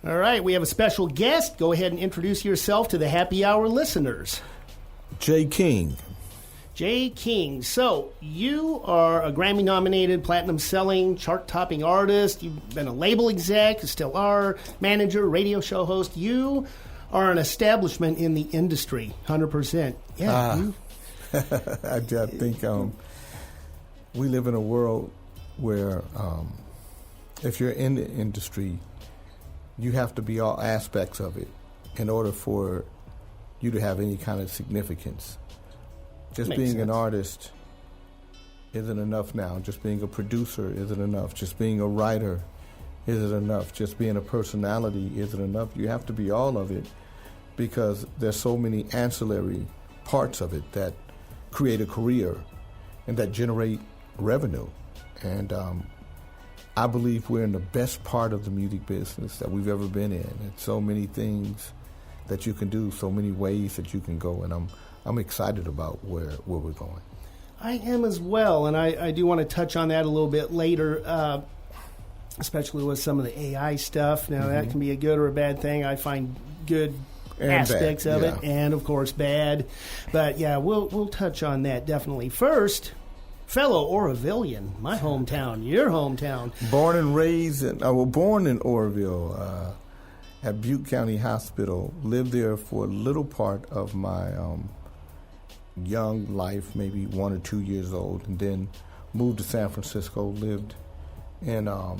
All right, we have a special guest. Go ahead and introduce yourself to the Happy Hour listeners. Jay King. Jay King. So, you are a Grammy-nominated, platinum-selling, chart-topping artist. You've been a label exec, still are, manager, radio show host. You are an establishment in the industry, 100%. Yeah, I think we live in a world where if you're in the industry, you have to be all aspects of it in order for you to have any kind of significance. Just Makes being sense. an artist isn't enough now. Just being a producer isn't enough. Just being a writer isn't enough. Just being a personality isn't enough. You have to be all of it because there's so many ancillary parts of it that create a career and that generate revenue. And I believe we're in the best part of the music business that we've ever been in. It's so many things that you can do, so many ways that you can go, and I'm excited about where we're going. I am as well, and I do want to touch on that a little bit later, especially with some of the AI stuff. Now, that can be a good or a bad thing. I find good And aspects bad, of yeah. it, and of course bad. But yeah, we'll touch on that definitely. First, fellow Orovillean, my hometown, your hometown. Born and raised, born in Oroville at Butte County Hospital. Lived there for a little part of my young life, maybe 1 or 2 years old, and then moved to San Francisco. Lived in on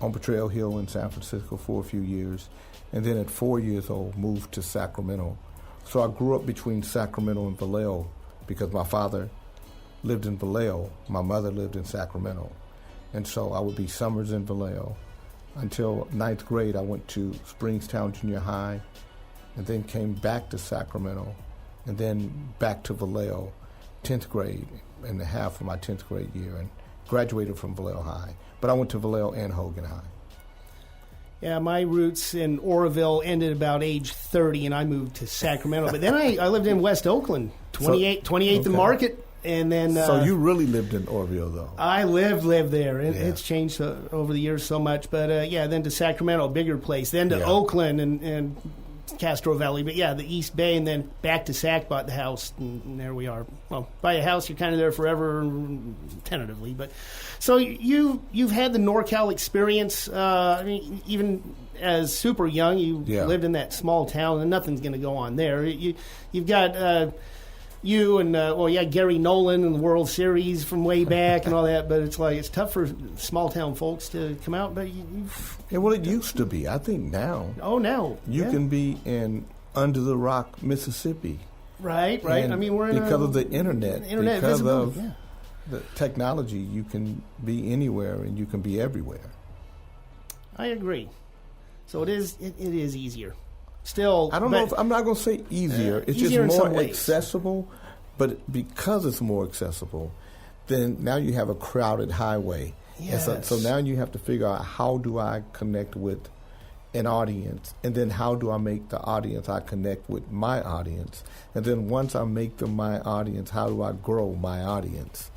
Potrero Hill in San Francisco for a few years, and then at 4 years old moved to Sacramento. So I grew up between Sacramento and Vallejo because my father lived in Vallejo, my mother lived in Sacramento, and so I would be summers in Vallejo. Until 9th grade, I went to Springstown Junior High, and then came back to Sacramento, and then back to Vallejo, 10th grade, and half of my 10th grade year, and graduated from Vallejo High. But I went to Vallejo and Hogan High. Yeah, my roots in Oroville ended about age 30, and I moved to Sacramento. But then I lived in West Oakland, 28th and Market. And then, so you really lived in Oroville, though. I lived there. And Yeah. It's changed over the years so much. But, yeah, then to Sacramento, a bigger place. Then to Yeah. Oakland and Castro Valley. But, yeah, the East Bay. And then back to Sac, bought the house. And there we are. Well, buy a house, you're kind of there forever, tentatively. But so you've had the NorCal experience. I mean, even as super young, you lived in that small town, and nothing's going to go on there. You've got... you and, Gary Nolan and the World Series from way back and all that, but it's tough for small-town folks to come out, but Well, it used to be. I think now. Oh, now. You can be in Under the Rock, Mississippi. Right. And I mean, we're in because of the internet, because visibility, of the technology, you can be anywhere and you can be everywhere. I agree. So it is easier. Still, I don't know if I'm not going to say easier. It's easier in just some more ways. accessible, but because it's more accessible, then now you have a crowded highway. Yes. And so now you have to figure out, how do I connect with an audience, and then how do I make the audience I connect with my audience, and then once I make them my audience, how do I grow my audience?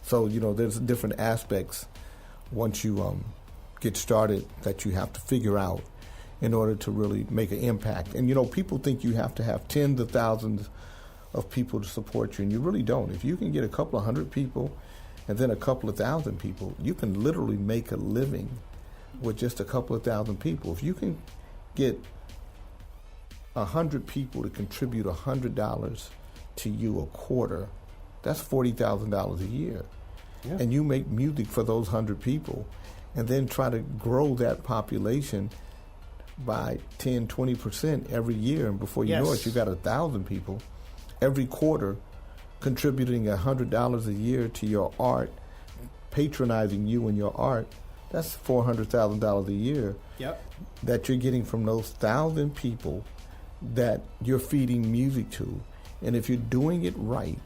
So there's different aspects once you get started that you have to figure out in order to really make an impact. And people think you have to have tens of thousands of people to support you, and you really don't. If you can get a couple of hundred people and then a couple of thousand people, you can literally make a living with just a couple of thousand people. If you can get 100 people to contribute $100 to you a quarter, that's $40,000 a year. Yeah. And you make music for those 100 people and then try to grow that population by 10, 20% every year, and before you know it, you got 1,000 people every quarter contributing $100 a year to your art, patronizing you and your art. That's $400,000 a year that you're getting from those 1,000 people that you're feeding music to. And if you're doing it right,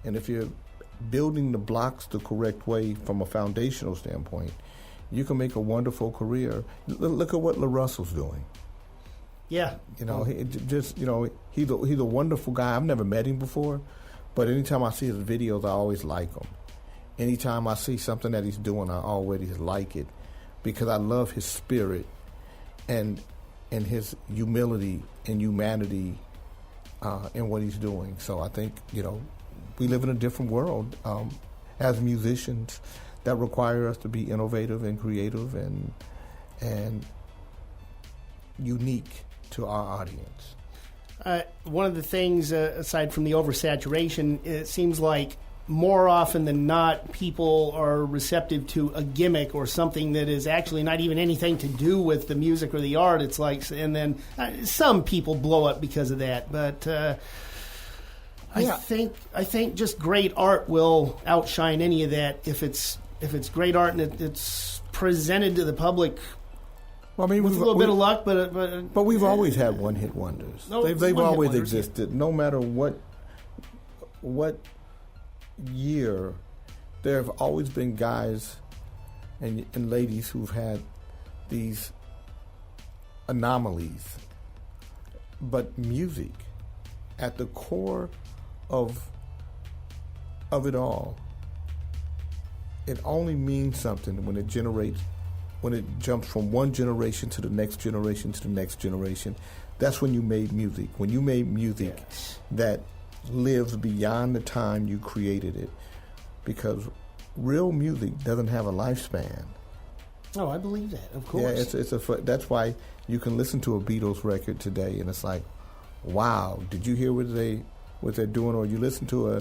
and if you're building the blocks the correct way from a foundational standpoint, you can make a wonderful career. Look at what LaRussell's doing. Yeah. He's a wonderful guy. I've never met him before, but anytime I see his videos, I always like him. Anytime I see something that he's doing, I always like it because I love his spirit and his humility and humanity in what he's doing. So I think, we live in a different world as musicians that require us to be innovative and creative and unique to our audience. One of the things, aside from the oversaturation, it seems like more often than not, people are receptive to a gimmick or something that is actually not even anything to do with the music or the art. It's like, and then some people blow up because of that. But I think just great art will outshine any of that if it's great art and it's presented to the public. Well, I mean, with a little bit of luck, but we've always had one-hit wonders. They've always existed, yeah. No matter what year. There have always been guys and ladies who've had these anomalies, but music, at the core of it all, it only means something when it jumps from one generation to the next generation to the next generation. That's when you made music. When you made music, yes, that lives beyond the time you created it, because real music doesn't have a lifespan. Oh, I believe that, of course. Yeah, that's why you can listen to a Beatles record today and it's like, wow, did you hear what they're doing? Or you listen to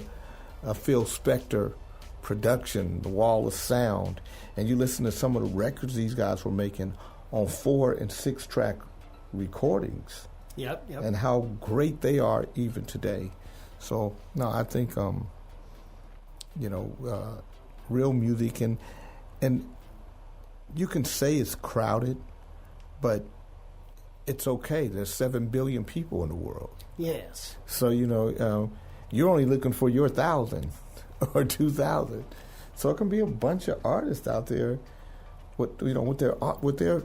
a Phil Spector production, The Wall of Sound, and you listen to some of the records these guys were making on 4 and 6 track recordings. Yep. And how great they are even today. So, no, I think, real music, and you can say it's crowded, but it's okay. There's 7 billion people in the world. Yes. So, you're only looking for your 1,000 or 2,000. So it can be a bunch of artists out there with their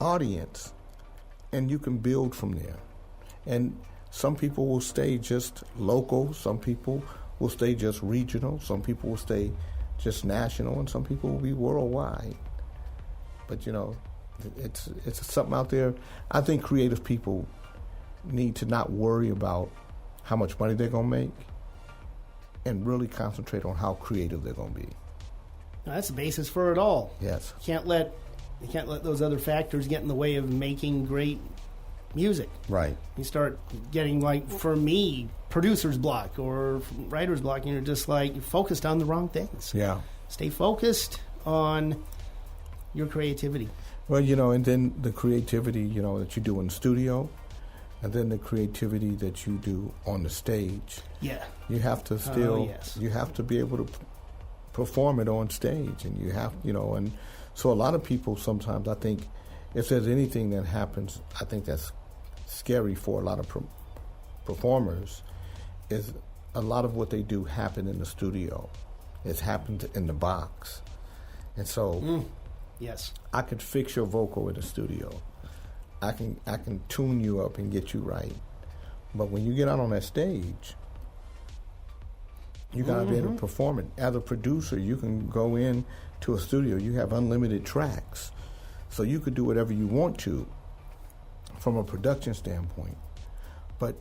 audience, and you can build from there. And some people will stay just local, some people will stay just regional, some people will stay just national, and some people will be worldwide. But, it's something out there. I think creative people need to not worry about how much money they're going to make and really concentrate on how creative they're going to be. Now, that's the basis for it all. Yes. You can't let those other factors get in the way of making great music. Right. You start getting, like, for me, producer's block or writer's block, and you're just like focused on the wrong things. Yeah. Stay focused on your creativity. Well, and then the creativity, that you do in the studio, and then the creativity that you do on the stage. Yeah. You have to you have to be able to perform it on stage, and you have, and so a lot of people sometimes, I think, if there's anything that happens, I think that's scary for a lot of performers, is a lot of what they do happen in the studio. It's happened in the box. And so yes, I could fix your vocal in the studio. I can tune you up and get you right. But when you get out on that stage, you got to be able to perform it. As a producer, you can go in to a studio. You have unlimited tracks. So you could do whatever you want to from a production standpoint. But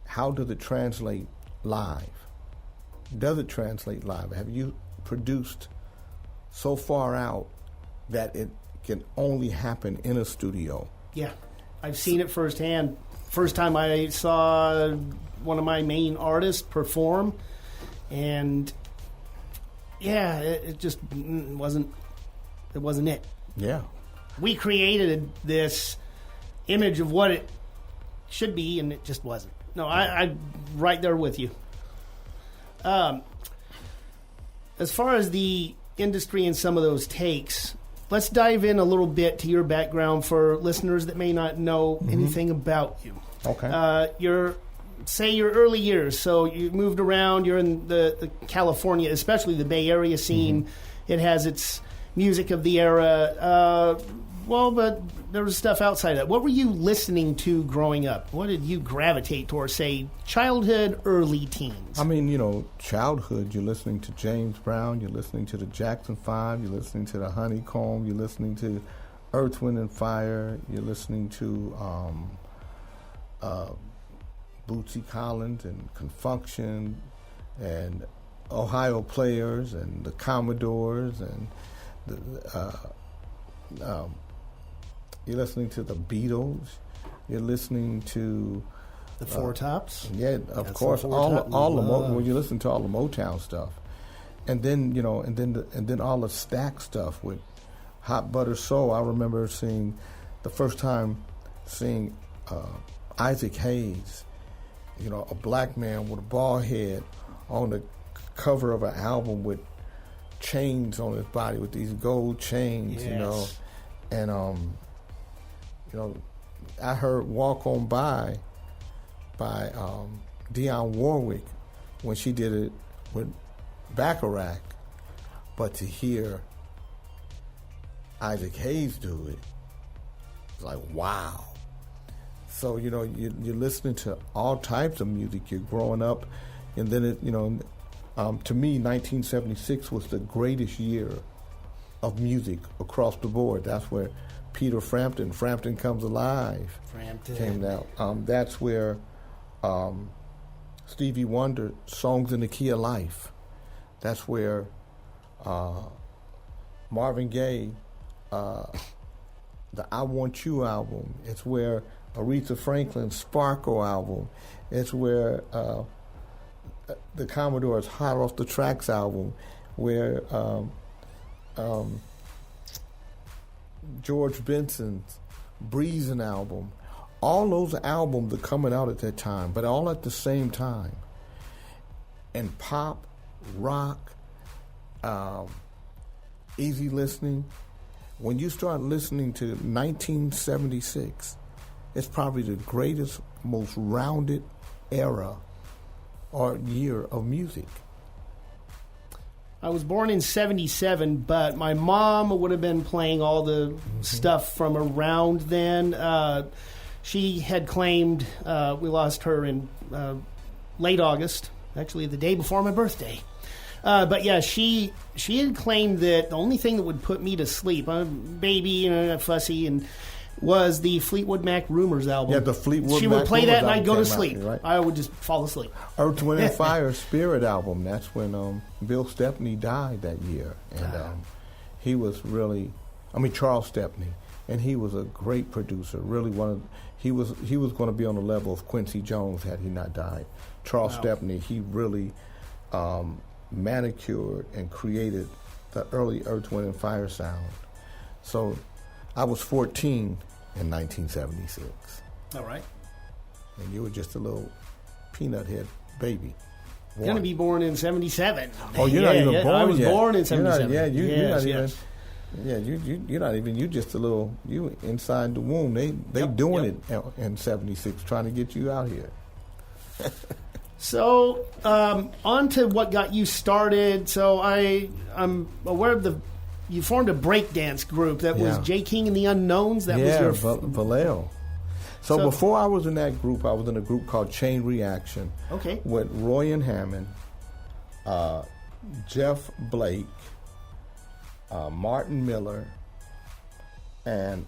how does it translate live? Does it translate live? Have you produced so far out that it can only happen in a studio? Yeah, I've seen it firsthand. First time I saw one of my main artists perform, and yeah, it just wasn't it. Yeah. We created this image of what it should be, and it just wasn't. No, I'm right there with you. As far as the industry and some of those takes, let's dive in a little bit to your background for listeners that may not know anything about you. Okay. Your early years. So you moved around. You're in the California, especially the Bay Area scene. It has its music of the era. But there was stuff outside of that. What were you listening to growing up? What did you gravitate towards, say, childhood, early teens? I mean, childhood, you're listening to James Brown, you're listening to the Jackson 5, you're listening to the Honeycomb, you're listening to Earth, Wind and Fire. You're listening to Bootsy Collins and Confunction and Ohio Players and the Commodores and you're listening to the Beatles. You're listening to the Four Tops. Yeah, of course. When you listen to all the Motown stuff, and then and then all the Stack stuff with Hot Butter Soul. I remember the first time seeing Isaac Hayes, a black man with a bald head on the cover of an album with chains on his body, with these gold chains, yes. And I heard "Walk On By" Dionne Warwick when she did it with Bacharach, but to hear Isaac Hayes do it, it's like, wow. So you're listening to all types of music. You're growing up, and then to me, 1976 was the greatest year of music across the board. That's where Peter Frampton Comes Alive came out. That's where Stevie Wonder, Songs in the Key of Life. That's where Marvin Gaye, the I Want You album. It's where Aretha Franklin's Sparkle album. It's where the Commodore's Hot Off the Tracks album, where George Benson's Breezin' album. All those albums are coming out at that time, but all at the same time. And pop, rock, easy listening. When you start listening to 1976, it's probably the greatest, most rounded era or year of music. I was born in 77, but my mom would have been playing all the stuff from around then. She had claimed, we lost her in late August, actually the day before my birthday. But yeah, she had claimed that the only thing that would put me to sleep, I'm a baby, fussy, and was the Fleetwood Mac Rumors album. Yeah, the Fleetwood Mac. She would play that and I'd go to out, sleep. right? I would just fall asleep. Earth, Wind and Fire Spirit album. That's when Bill Stepney died that year, and he was really, Charles Stepney, and he was a great producer. Really he was going to be on the level of Quincy Jones had he not died. Charles Stepney, he really manicured and created the early Earth, Wind and Fire sound. So I was 14 in 1976. All right. And you were just a little peanut head baby. Going to be born in 77. Oh, you're not even born yet. I was born in 77. You're not even. Yes. Yeah, you're not even. You just a little. You inside the womb. They doing it in 76, trying to get you out here. So, on to what got you started. So I'm aware of you formed a breakdance group that was J. King and the Unknowns. That was your Vallejo. So before I was in that group, I was in a group called Chain Reaction. Okay. With Roy and Hammond, Jeff Blake, Martin Miller, and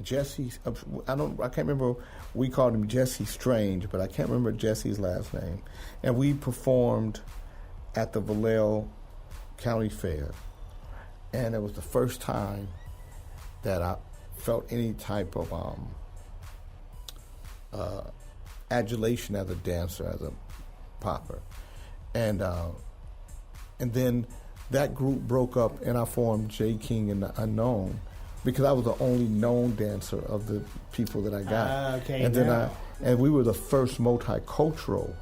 Jesse. I can't remember. We called him Jesse Strange, but I can't remember Jesse's last name. And we performed at the Vallejo County Fair, and it was the first time that I felt any type of adulation as a dancer, as a popper, and then that group broke up, and I formed J. King and the Unknown because I was the only known dancer of the people that I got. Okay, and then and we were the first multicultural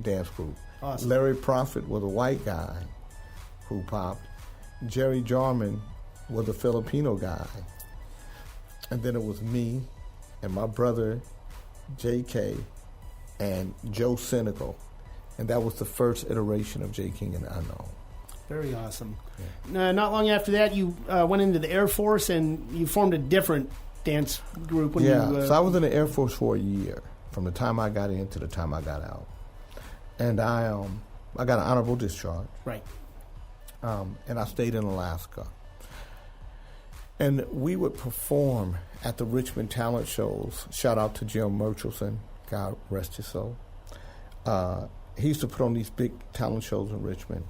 dance group. Awesome. Larry Prophet was a white guy who popped. Jerry Jarman was a Filipino guy. And then it was me and my brother, J.K., and Joe Cynical. And that was the first iteration of J. King and the Unknown. Very awesome. Yeah. Not long after that, you went into the Air Force and you formed a different dance group. So I was in the Air Force for a year, from the time I got in to the time I got out. And I got an honorable discharge. Right. And I stayed in Alaska. And we would perform at the Richmond talent shows. Shout out to Jim Murchison, God rest his soul. He used to put on these big talent shows in Richmond,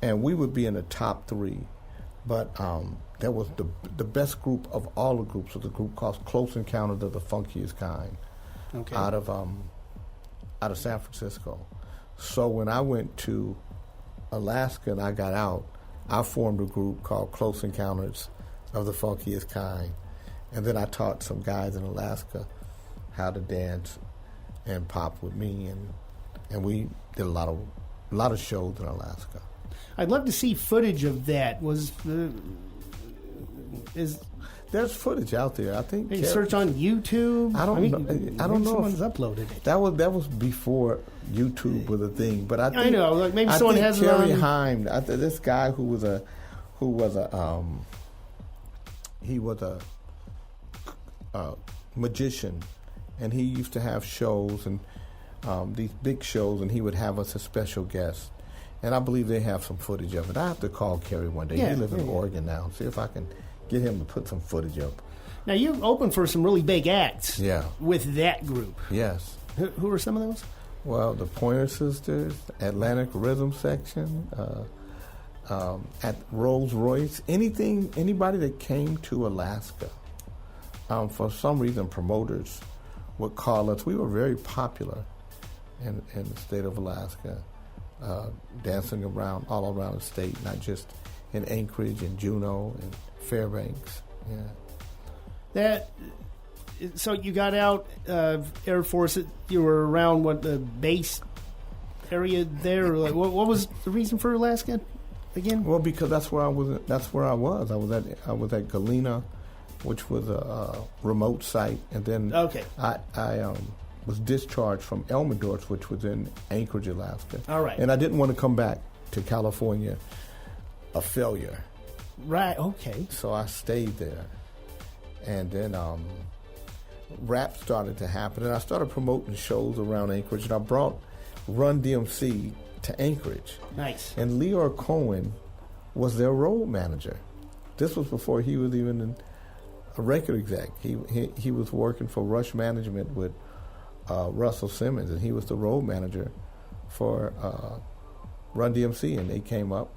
and we would be in the top 3. But there was the best group of all the groups was a group called Close Encounters of the Funkiest Kind, Okay. out of San Francisco. So when I went to Alaska and I got out, I formed a group called Close Encounters of the Funkiest Kind, and then I taught some guys in Alaska how to dance and pop with me, and we did a lot of shows in Alaska. I'd love to see footage of that. There's footage out there. I think you search on YouTube. I don't know. Someone's uploaded it. That was before YouTube was a thing. But I know. Like maybe someone has Kerry it on. Heim. This guy who was a magician, and he used to have shows and these big shows, and he would have us as special guests. And I believe they have some footage of it. I have to call Kerry one day. He lives in Oregon now. See if I can get him to put some footage up. Now, you opened for some really big acts with that group. Yes. Who are some of those? Well, the Pointer Sisters, Atlantic Rhythm Section, at Rolls Royce, anybody that came to Alaska. For some reason, promoters would call us. We were very popular in the state of Alaska. Dancing around all around the state, not just in Anchorage and Juneau and Fairbanks. Yeah. So you got out of Air Force. You were around the base area there. Like, what was the reason for Alaska again? Well, because that's where I was. I was at Galena, which was a remote site, and then I was discharged from Elmendorf, which was in Anchorage, Alaska. All right. And I didn't want to come back to California a failure. Right, okay. So I stayed there. And then rap started to happen, and I started promoting shows around Anchorage, and I brought Run DMC to Anchorage. Nice. And Leor Cohen was their road manager. This was before he was even a record exec. He was working for Rush Management with Russell Simmons, and he was the road manager for Run DMC, and they came up,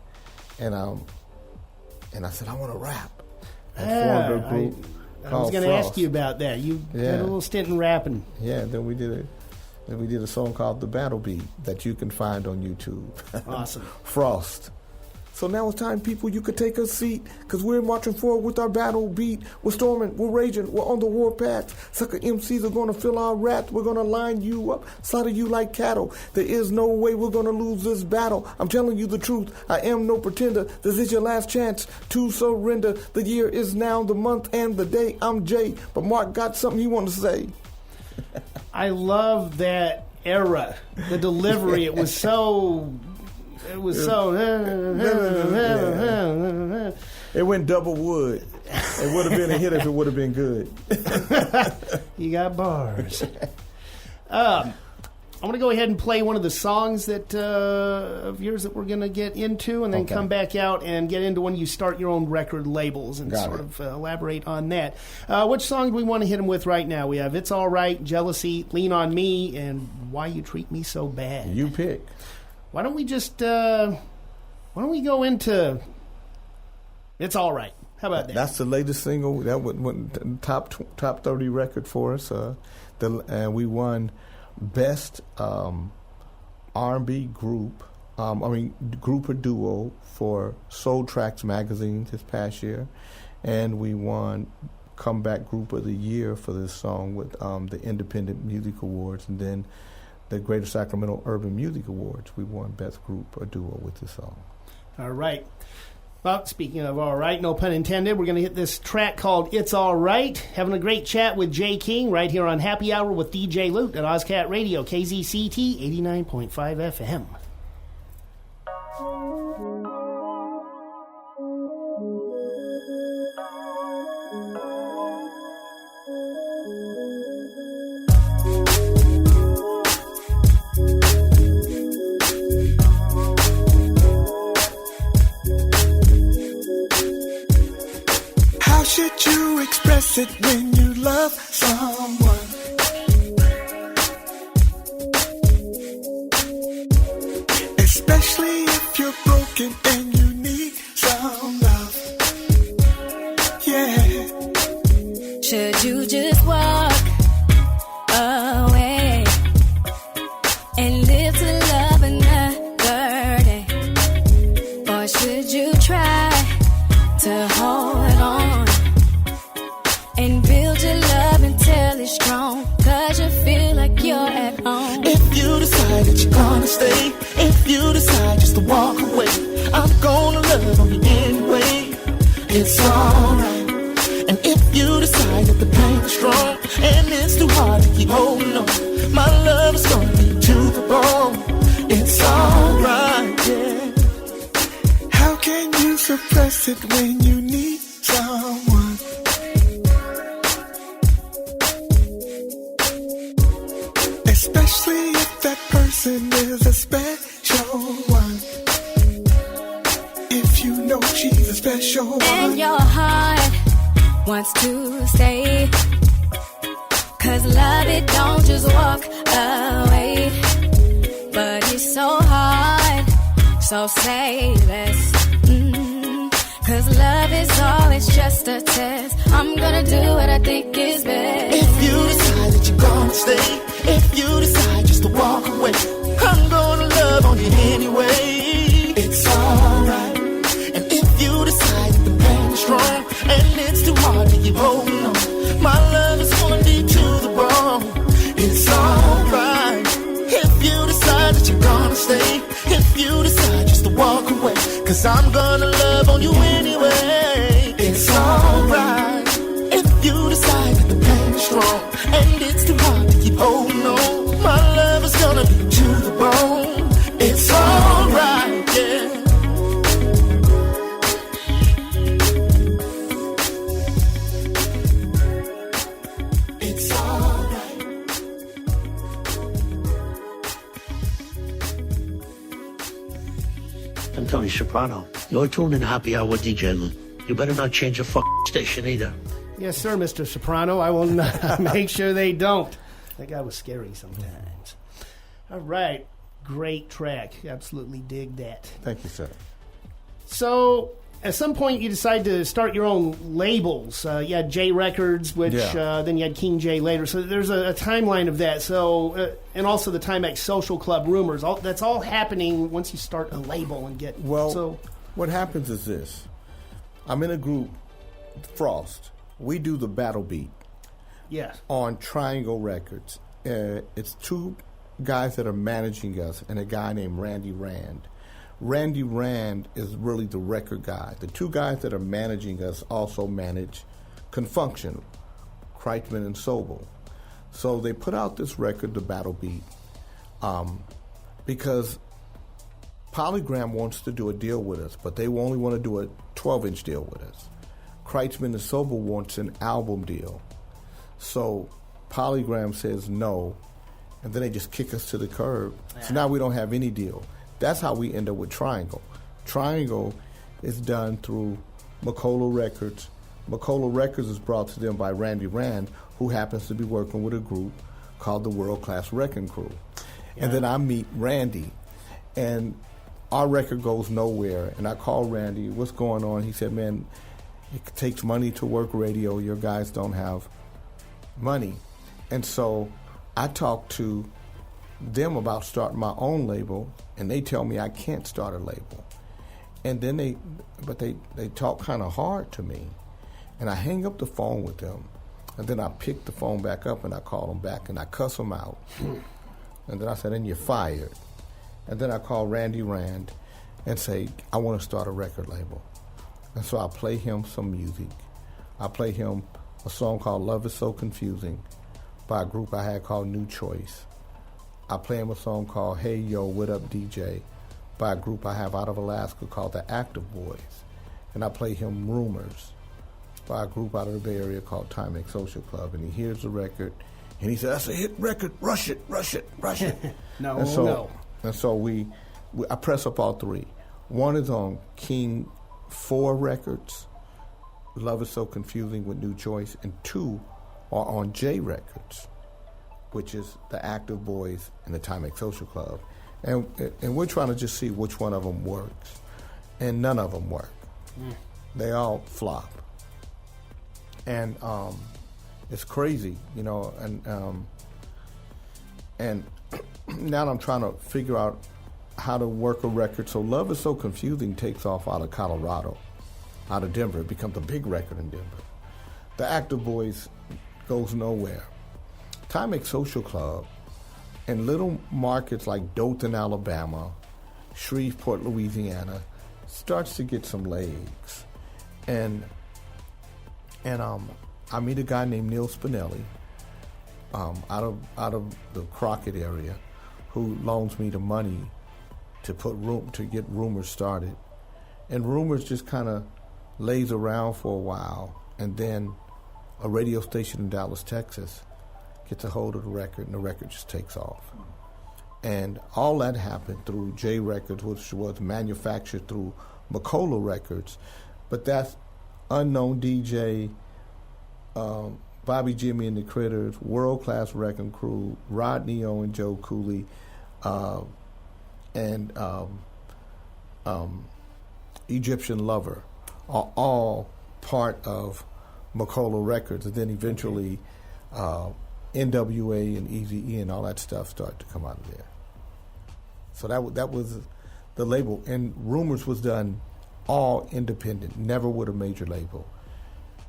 and I said, I want to rap. And formed a group I was going to ask you about that. You had a little stint in rapping. Yeah, then we did a song called The Battle Beat that you can find on YouTube. Awesome. Frost. So now it's time, people, you could take a seat, because we're marching forward with our battle beat. We're storming, we're raging, we're on the warpath. Sucker MCs are going to fill our rats. We're going to line you up, slaughter you like cattle. There is no way we're going to lose this battle. I'm telling you the truth. I am no pretender. This is your last chance to surrender. The year is now, the month and the day. I'm Jay, but Mark got something he wanted to say. I love that era, the delivery. It was so... It went double wood. It would have been a hit if it would have been good. You got bars. I'm going to go ahead and play one of the songs of yours that we're going to get into, and then come back out and get into when you start your own record labels and elaborate on that. Which song do we want to hit them with right now? We have It's All Right, Jealousy, Lean on Me, and Why You Treat Me So Bad. You pick. Why don't we go into It's All Right? How about that? That's the latest single. That went top 30 record for us. And we won Best R&B Group, Group or Duo for Soul Tracks magazine this past year. And we won Comeback Group of the Year for this song with the Independent Music Awards. And then the Greater Sacramento Urban Music Awards. We won Best Group or Duo with this song. All right. Well, speaking of all right, no pun intended, we're going to hit this track called It's All Right. Having a great chat with Jay King right here on Happy Hour with DJ Lute at OzCat Radio, KZCT 89.5 FM. How should you express it when you love someone? Especially if you're broken and you need some love. Yeah. Should you just walk away and live to love another day? Or should you try to hold on and build your love until it's strong? 'Cause you feel like you're at home. If you decide that you're gonna stay, if you decide just to walk away, I'm gonna love on you anyway. It's alright. And if you decide that the pain is strong and it's too hard to keep holding on, my love is gonna be to the bone. It's alright, yeah. How can you suppress it when you need someone? Especially if that person is a special one. If you know she's a special one. And your heart wants to stay, 'cause love, it don't just walk away. But it's so hard, so say less. 'Cause love is always just a test. I'm gonna do what I think is best. If you decide that you're gonna stay, if you decide just to walk away, I'm gonna love on you anyway. It's alright. And if you decide that the pain is strong and it's too hard to keep holding on, my love is gonna be to the bone. It's alright. If you decide that you're gonna stay, if you decide just to walk away, 'cause I'm gonna love on you anyway. It's alright. If you decide that the pain is strong and it's too hard to keep holding on, my love is gonna be to the bone. It's alright, yeah. It's alright. I'm Tony Soprano. You're tuned in Happy Hour with DJ Lou. You better not change your station either. Yes, sir, Mr. Soprano. I will not make sure they don't. That guy was scary sometimes. All right. Great track. Absolutely dig that. Thank you, sir. So, at some point, you decided to start your own labels. You had J Records, which then you had King J later. So there's a timeline of that. So, and also the Timex Social Club Rumors. That's all happening once you start a label and get. Well, so what happens is this: I'm in a group, Frost. We do the battle beat. Yes. On Triangle Records. It's two guys that are managing us and a guy named Randy Rand. Randy Rand is really the record guy. The two guys that are managing us also manage Confunction, Kreitzman and Sobel. So they put out this record, The Battle Beat, because Polygram wants to do a deal with us, but they only want to do a 12-inch deal with us. Kreitzman and Sobel wants an album deal. So Polygram says no, and then they just kick us to the curb. So now we don't have any deal. That's how we end up with Triangle. Triangle is done through Macola Records. Macola Records is brought to them by Randy Rand, who happens to be working with a group called the World Class Wrecking Crew. And then I meet Randy, and our record goes nowhere. And I call Randy, what's going on? He said, man, it takes money to work radio. Your guys don't have money. And so I talked to them about starting my own label, and they tell me I can't start a label. And then they talk kind of hard to me. And I hang up the phone with them, and then I pick the phone back up and I call them back and I cuss them out. And then I said, and you're fired. And then I call Randy Rand and say, I want to start a record label. And so I play him some music. I play him a song called Love Is So Confusing by a group I had called New Choice. I play him a song called Hey Yo, What Up DJ by a group I have out of Alaska called the Active Boys. And I play him Rumors by a group out of the Bay Area called Timex Social Club. And he hears the record and he says, that's a hit record, rush it, rush it, rush it. No. And so I press up all three. One is on King 4 Records, Love Is So Confusing with New Choice, and 2 are on J Records, which is the Active Boys and the Timex Social Club. And we're trying to just see which one of them works. And none of them work. They all flop. And it's crazy, and now I'm trying to figure out how to work a record. So Love Is So Confusing takes off out of Colorado, out of Denver. It becomes a big record in Denver. The Active Boys goes nowhere. Timex Social Club in little markets like Dothan, Alabama, Shreveport, Louisiana, starts to get some legs. And I meet a guy named Neil Spinelli out of the Crockett area, who loans me the money to get Rumors started. And Rumors just kind of lays around for a while, and then a radio station in Dallas, Texas, gets a hold of the record, and the record just takes off. And all that happened through J Records, which was manufactured through Macola Records. But that's Unknown DJ, Bobby Jimmy and the Critters, World Class Wrecking Crew, Rodney O and Joe Cooley, and Egyptian Lover are all part of Macola Records. And then eventually NWA and Eazy-E and all that stuff started to come out of there. So that was the label. And Rumors was done all independent, never with a major label.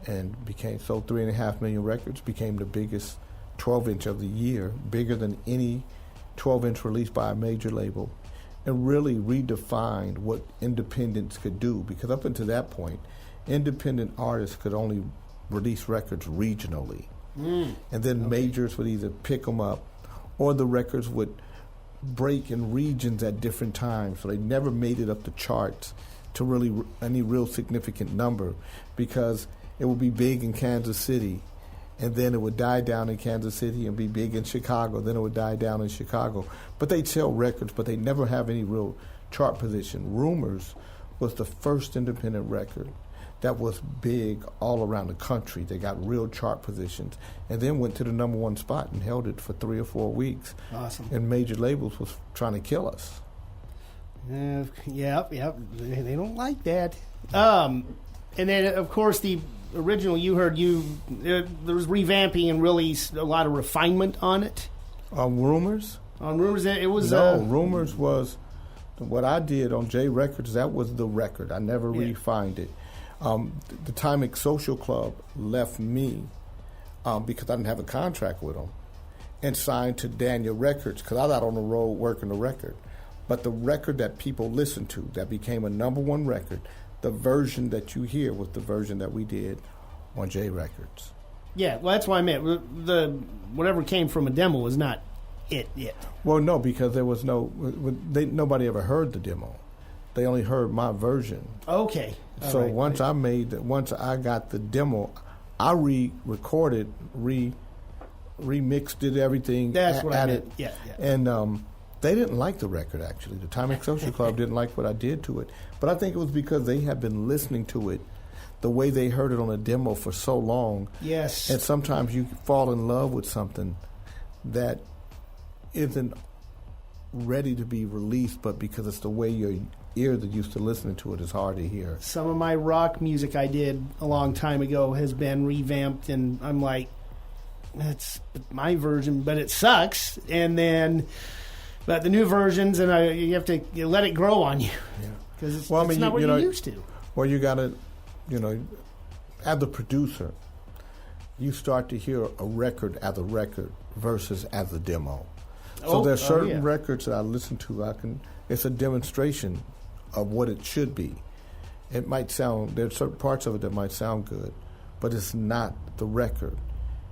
And became, so 3.5 million records, became the biggest 12-inch of the year, bigger than any 12-inch released by a major label, and really redefined what independents could do. Because up until that point, independent artists could only release records regionally. And then majors would either pick them up, or the records would break in regions at different times. So they never made it up the charts to really any real significant number, because it would be big in Kansas City, and then it would die down in Kansas City and be big in Chicago, then it would die down in Chicago. But they'd sell records, but they never have any real chart position. Rumors was the first independent record that was big all around the country. They got real chart positions, and then went to the number 1 spot and held it for 3 or 4 weeks. Awesome. And major labels was trying to kill us. Yep. They don't like that. And then, of course, the original there was revamping and really a lot of refinement on it. On Rumors? On Rumors, it was... No, Rumors was... What I did on J Records, that was the record. I never refined it. The Timex Social Club left me because I didn't have a contract with them, and signed to Daniel Records, because I was out on the road working the record. But the record that people listened to, that became a number 1 record, the version that you hear was the version that we did on J Records. Yeah, well, that's what I meant. The whatever came from a demo was not it yet. Well, no, because there was nobody ever heard the demo. They only heard my version. Okay. So once I got the demo, I re-recorded, remixed it, everything. That's what I meant. Yeah. And they didn't like the record, actually. The Timex Social Club didn't like what I did to it. But I think it was because they had been listening to it the way they heard it on a demo for so long. Yes. And sometimes you fall in love with something that isn't ready to be released, but because it's the way your ear that used to listening to it is hard to hear. Some of my rock music I did a long time ago has been revamped, and I'm like, that's my version, but it sucks. And then... But the new versions, and you have to let it grow on you, because it's not what you're used to. Well, you got to, as a producer, you start to hear a record as a record versus as a demo. So there's certain records that I listen to. It's a demonstration of what it should be. It might sound, there's certain parts of it that might sound good, but it's not the record.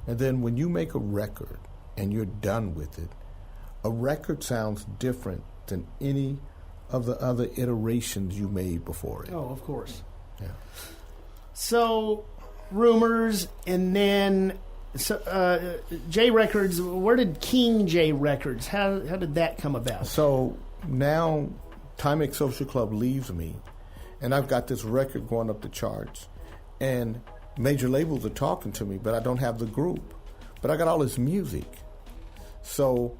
And then when you make a record and you're done with it, a record sounds different than any of the other iterations you made before it. Oh, of course. Yeah. So, Rumors, and then J Records. Where did King J Records? How did that come about? So now, Timex Social Club leaves me, and I've got this record going up the charts, And major labels are talking to me, but I don't have the group. But I got all this music. So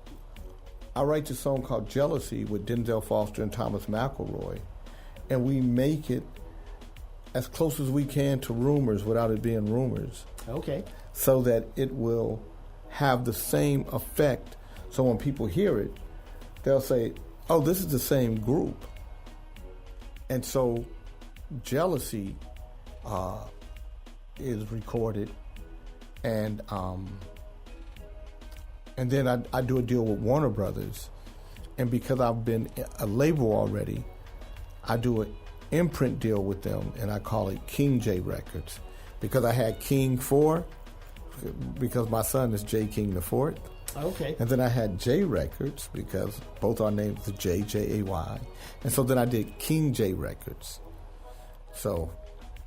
I write this song called Jealousy with Denzel Foster and Thomas McElroy. And we make it as close as we can to Rumors without it being Rumors. Okay. So that it will have the same effect. So when people hear it, they'll say, oh, this is the same group. And so Jealousy is recorded, and then I do a deal with Warner Brothers, and because I've been a label already, I do an imprint deal with them, and I call it King J Records, because I had King 4, because my son is J King the Fourth. Okay. And then I had J Records, because both our names are J-J-A-Y. And so then I did King J Records. So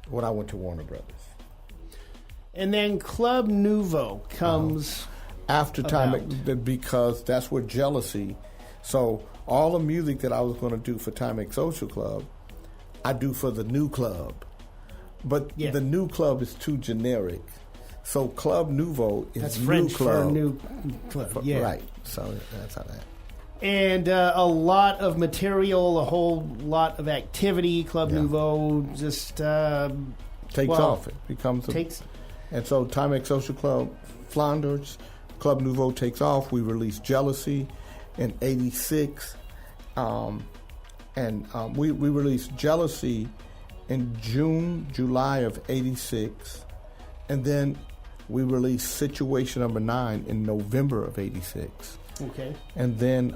when I went to Warner Brothers. And then Club Nouveau comes after time, because that's where Jealousy. So all the music that I was going to do for Timex Social Club, I do for the new club. But the new club is too generic. So Club Nouveau is that's new French club. for new club. Yeah. Right. So that's how that. And a lot of material, a whole lot of activity. Club Nouveau just takes off. It becomes and so Timex Social Club flounders. Club Nouveau takes off. We released Jealousy in '86, and we released Jealousy in July of '86, and then we released Situation Number 9 in November of '86. Okay. And then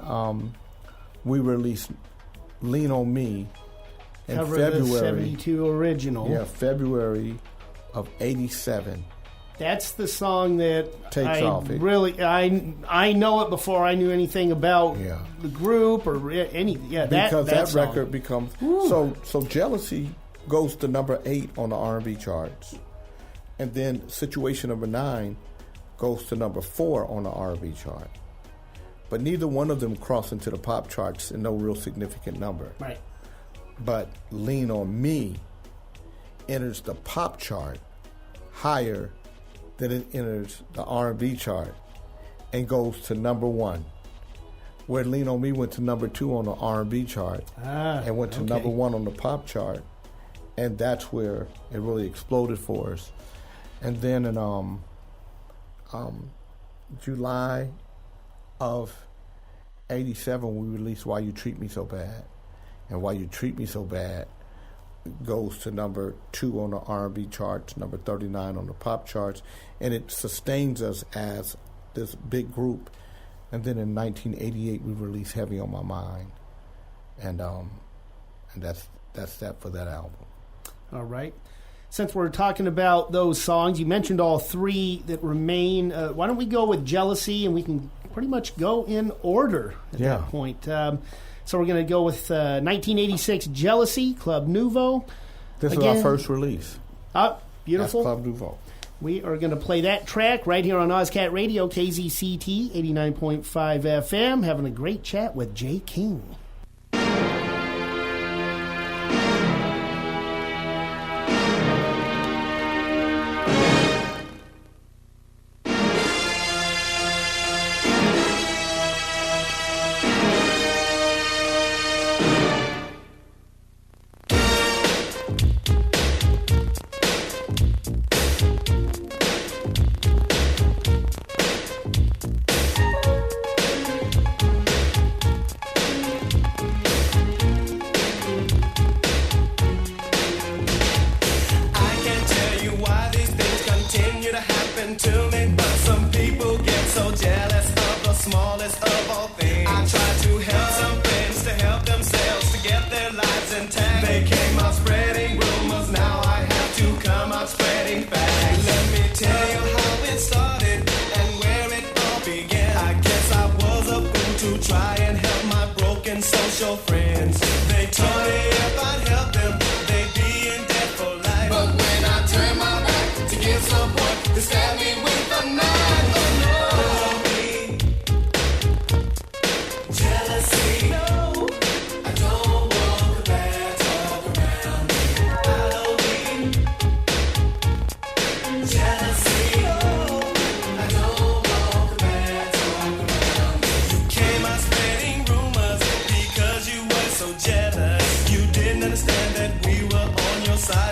we released Lean on Me in Cover February. The 72 original. Yeah, February of '87. That's the song that takes off. I know it before I knew anything about the group or any. Yeah, because that song. record becomes so. Jealousy goes to number 8 on the R&B charts, and then Situation Number 9 goes to number 4 on the R&B chart. But neither one of them cross into the pop charts in no real significant number. Right. But Lean on Me enters the pop chart higher than it enters the R&B chart and goes to number 1. Where Lean on Me went to number 2 on the R&B chart and went to number 1 on the pop chart. And that's where it really exploded for us. And then in July of '87, we released Why You Treat Me So Bad. And Why You Treat Me So Bad goes to number 2 on the R&B charts, number 39 on the pop charts, and it sustains us as this big group. And then in 1988, we released Heavy on My Mind, and that's that for that album. All right. Since we're talking about those songs, you mentioned all 3 that remain. Why don't we go with Jealousy, and we can pretty much go in order at that point. So we're going to go with 1986 Jealousy, Club Nouveau. This is our first release. Beautiful. That's Club Nouveau. We are going to play that track right here on OzCat Radio, KZCT 89.5 FM, having a great chat with J King.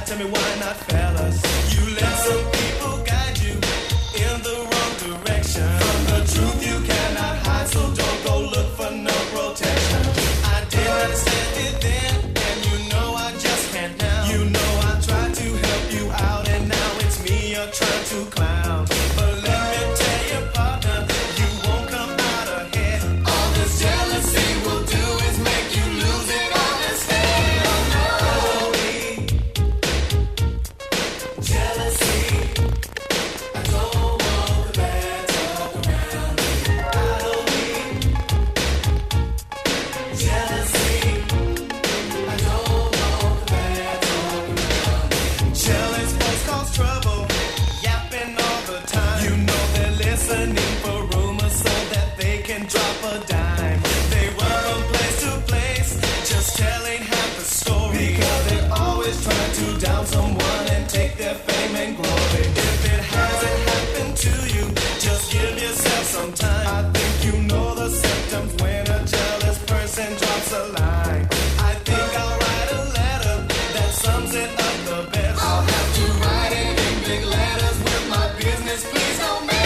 Tell me why not, fellas? You let some people guide you in the wrong direction. From the truth you cannot hide, so don't go look for no protection. I didn't understand it then, and you know I just can't now. You know I tried to help you out, and now it's me you're trying to clown. But let me tell you, partner, you won't come out ahead. All this jealousy will do is make you lose it all instead. Drop a dime. They run from place to place, just telling half the story. Because they're always trying to down someone and take their fame and glory. If it hasn't happened to you, just give yourself some time. I think you know the symptoms when a jealous person drops a line. I think I'll write a letter that sums it up the best. I'll have to write it in big letters with my business, please don't mess.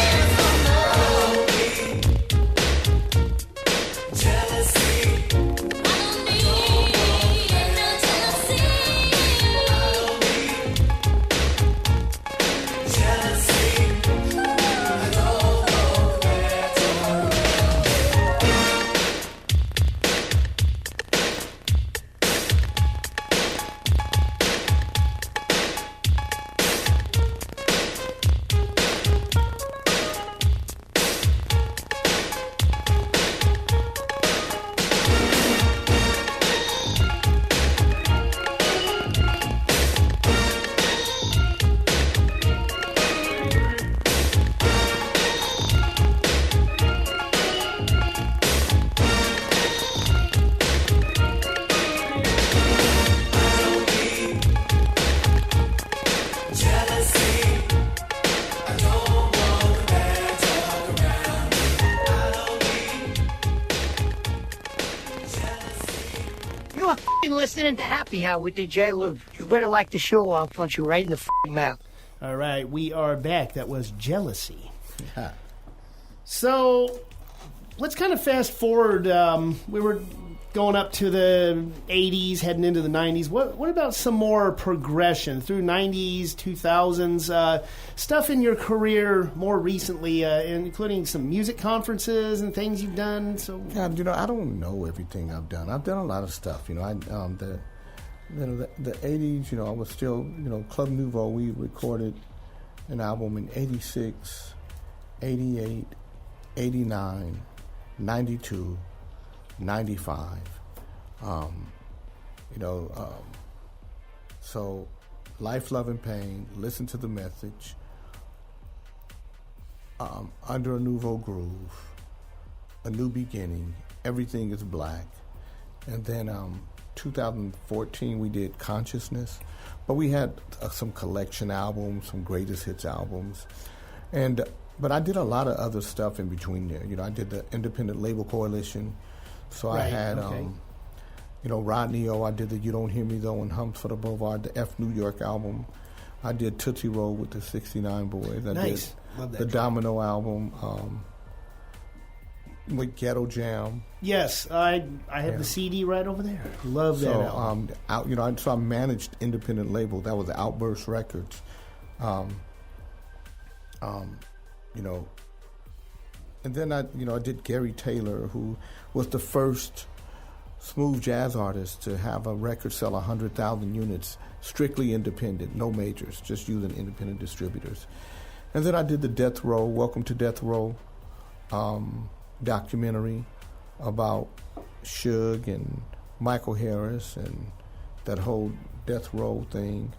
Listening to Happy Hour with DJ Lou. You better like the show, I'll punch you right in the mouth. All right, we are back. That was Jealousy. Yeah. So, let's kind of fast forward. We were going up to the 80s, heading into the 90s. What about some more progression through 90s, 2000s, stuff in your career more recently, including some music conferences and things you've done? So, yeah, I don't know everything I've done. I've done a lot of stuff. The 80s, I was still, Club Nouveau. We recorded an album in 86, 88, 89, 92. 95, so Life, Love, and Pain, Listen to the Message, Under a Nouveau Groove, A New Beginning, Everything is Black, and then 2014 we did Consciousness, but we had some collection albums, some greatest hits albums, but I did a lot of other stuff in between there. I did the Independent Label Coalition. So right, I had, Rodney O. I did the You Don't Hear Me Though and Humps for the Boulevard, the F New York album. I did Tootsie Roll with the 69 Boys. I did the Domino album with Ghetto Jam. Yes, I have the CD right over there. Love that album. So I managed independent label. That was Outburst Records. And then I did Gary Taylor, who was the first smooth jazz artist to have a record sell 100,000 units, strictly independent, no majors, just using independent distributors. And then I did the Death Row, Welcome to Death Row documentary about Suge and Michael Harris and that whole Death Row thing.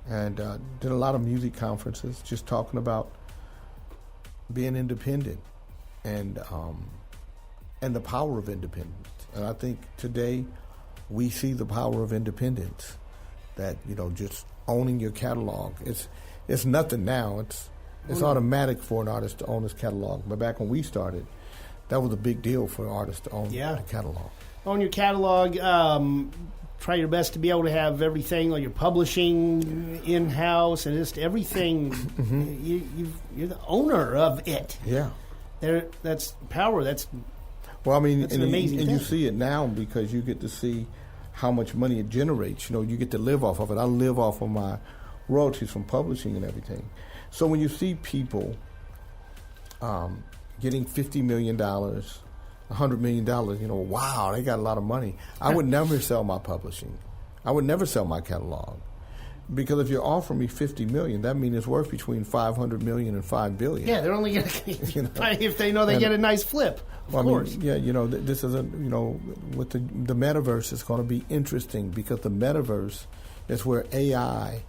And did a lot of music conferences, just talking about being independent and the power of independence. And I think today we see the power of independence, that, just owning your catalog. it's nothing now. It's automatic for an artist to own his catalog. But back when we started, that was a big deal for an artist to own a catalog. Own your catalog. Try your best to be able to have everything, like your publishing in-house and just everything. You're the owner of it. Yeah. That's power. That's well, I mean, an amazing thing. You see it now because you get to see how much money it generates. You know, you get to live off of it. I live off of my royalties from publishing and everything. So when you see people getting $50 million, $100 million, you know, wow, they got a lot of money. I would never sell my publishing. I would never sell my catalog. Because if you're offering me $50 million, that means it's worth between $500 million and $5 billion. Yeah, they're only going to if they know they get a nice flip. Of course. I mean, yeah, you know, this is with the metaverse is going to be interesting because the metaverse is where AI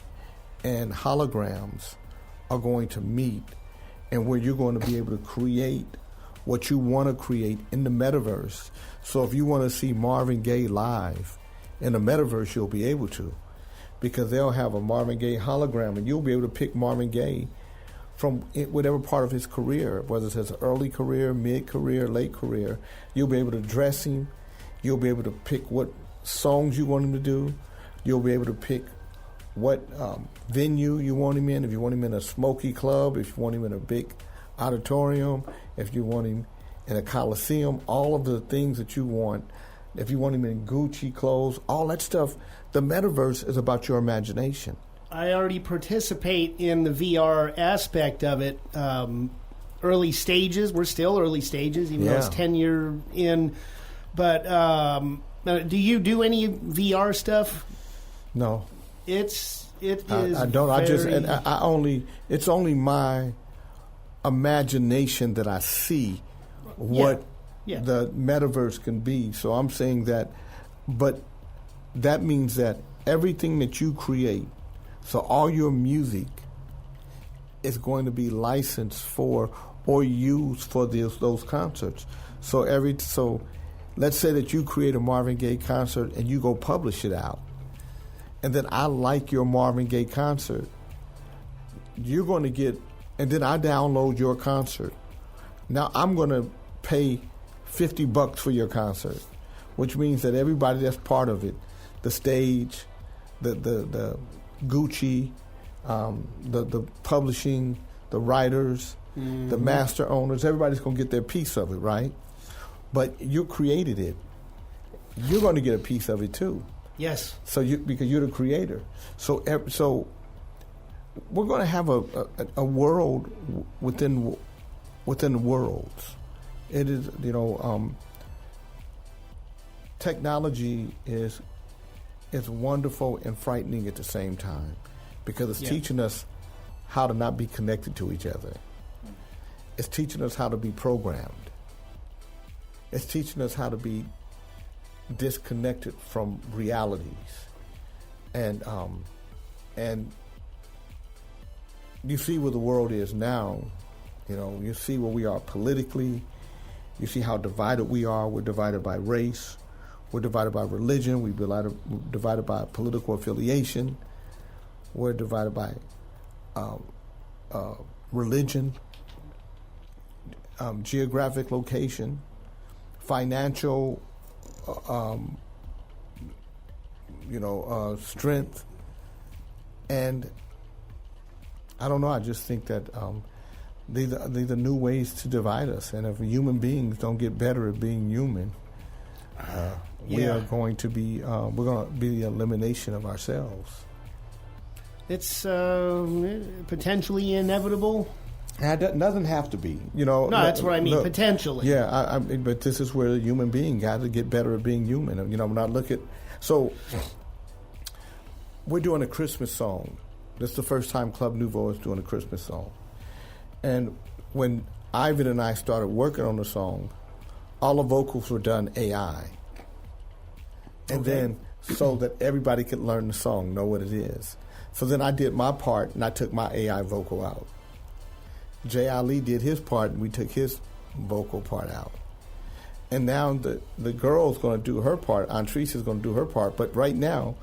and holograms are going to meet, and where you're going to be able to create what you want to create in the metaverse. So if you want to see Marvin Gaye live in the metaverse, you'll be able to, because they'll have a Marvin Gaye hologram, and you'll be able to pick Marvin Gaye from whatever part of his career, whether it's his early career, mid-career, late career. You'll be able to dress him. You'll be able to pick what songs you want him to do. You'll be able to pick what venue you want him in, if you want him in a smoky club, if you want him in a big auditorium, if you want him in a coliseum, all of the things that you want. If you want him in Gucci clothes, all that stuff. The metaverse is about your imagination. I already participate in the VR aspect of it. Early stages. We're still early stages, even though it's 10 years in. But do you do any VR stuff? No. It is. I don't. It's only my imagination that I see what the metaverse can be. So I'm saying that, but that means that everything that you create, so all your music is going to be licensed for or used for those concerts. So let's say that you create a Marvin Gaye concert and you go publish it out. And then I like your Marvin Gaye concert. You're going to get, and then I download your concert. Now I'm going to pay $50 for your concert, which means that everybody that's part of it, the stage, the Gucci, the publishing, the writers, the master owners, everybody's going to get their piece of it, right? But you created it. You're going to get a piece of it too. Yes. So because you're the creator. So we're going to have a world within the worlds. It is, technology is wonderful and frightening at the same time, because it's teaching us how to not be connected to each other. It's teaching us how to be programmed. It's teaching us how to be disconnected from realities, and you see where the world is now. You see where we are politically. You see how divided we are. We're divided by race. We're divided by religion. We're divided by political affiliation. We're divided by religion, geographic location, financial strength, and I don't know. I just think that these are new ways to divide us, and if human beings don't get better at being human, we are going to be we're going to be the elimination of ourselves. It's potentially inevitable. It doesn't have to be, No, that's what I mean. Look, potentially. Yeah, but this is where the human being got to get better at being human. So we're doing a Christmas song. This is the first time Club Nouveau is doing a Christmas song. And when Ivan and I started working on the song, all the vocals were done AI. And then so that everybody could learn the song, know what it is. So then I did my part, and I took my AI vocal out. Jay Ali did his part, and we took his vocal part out. And now the girl's going to do her part. Antrice is going to do her part. But right now,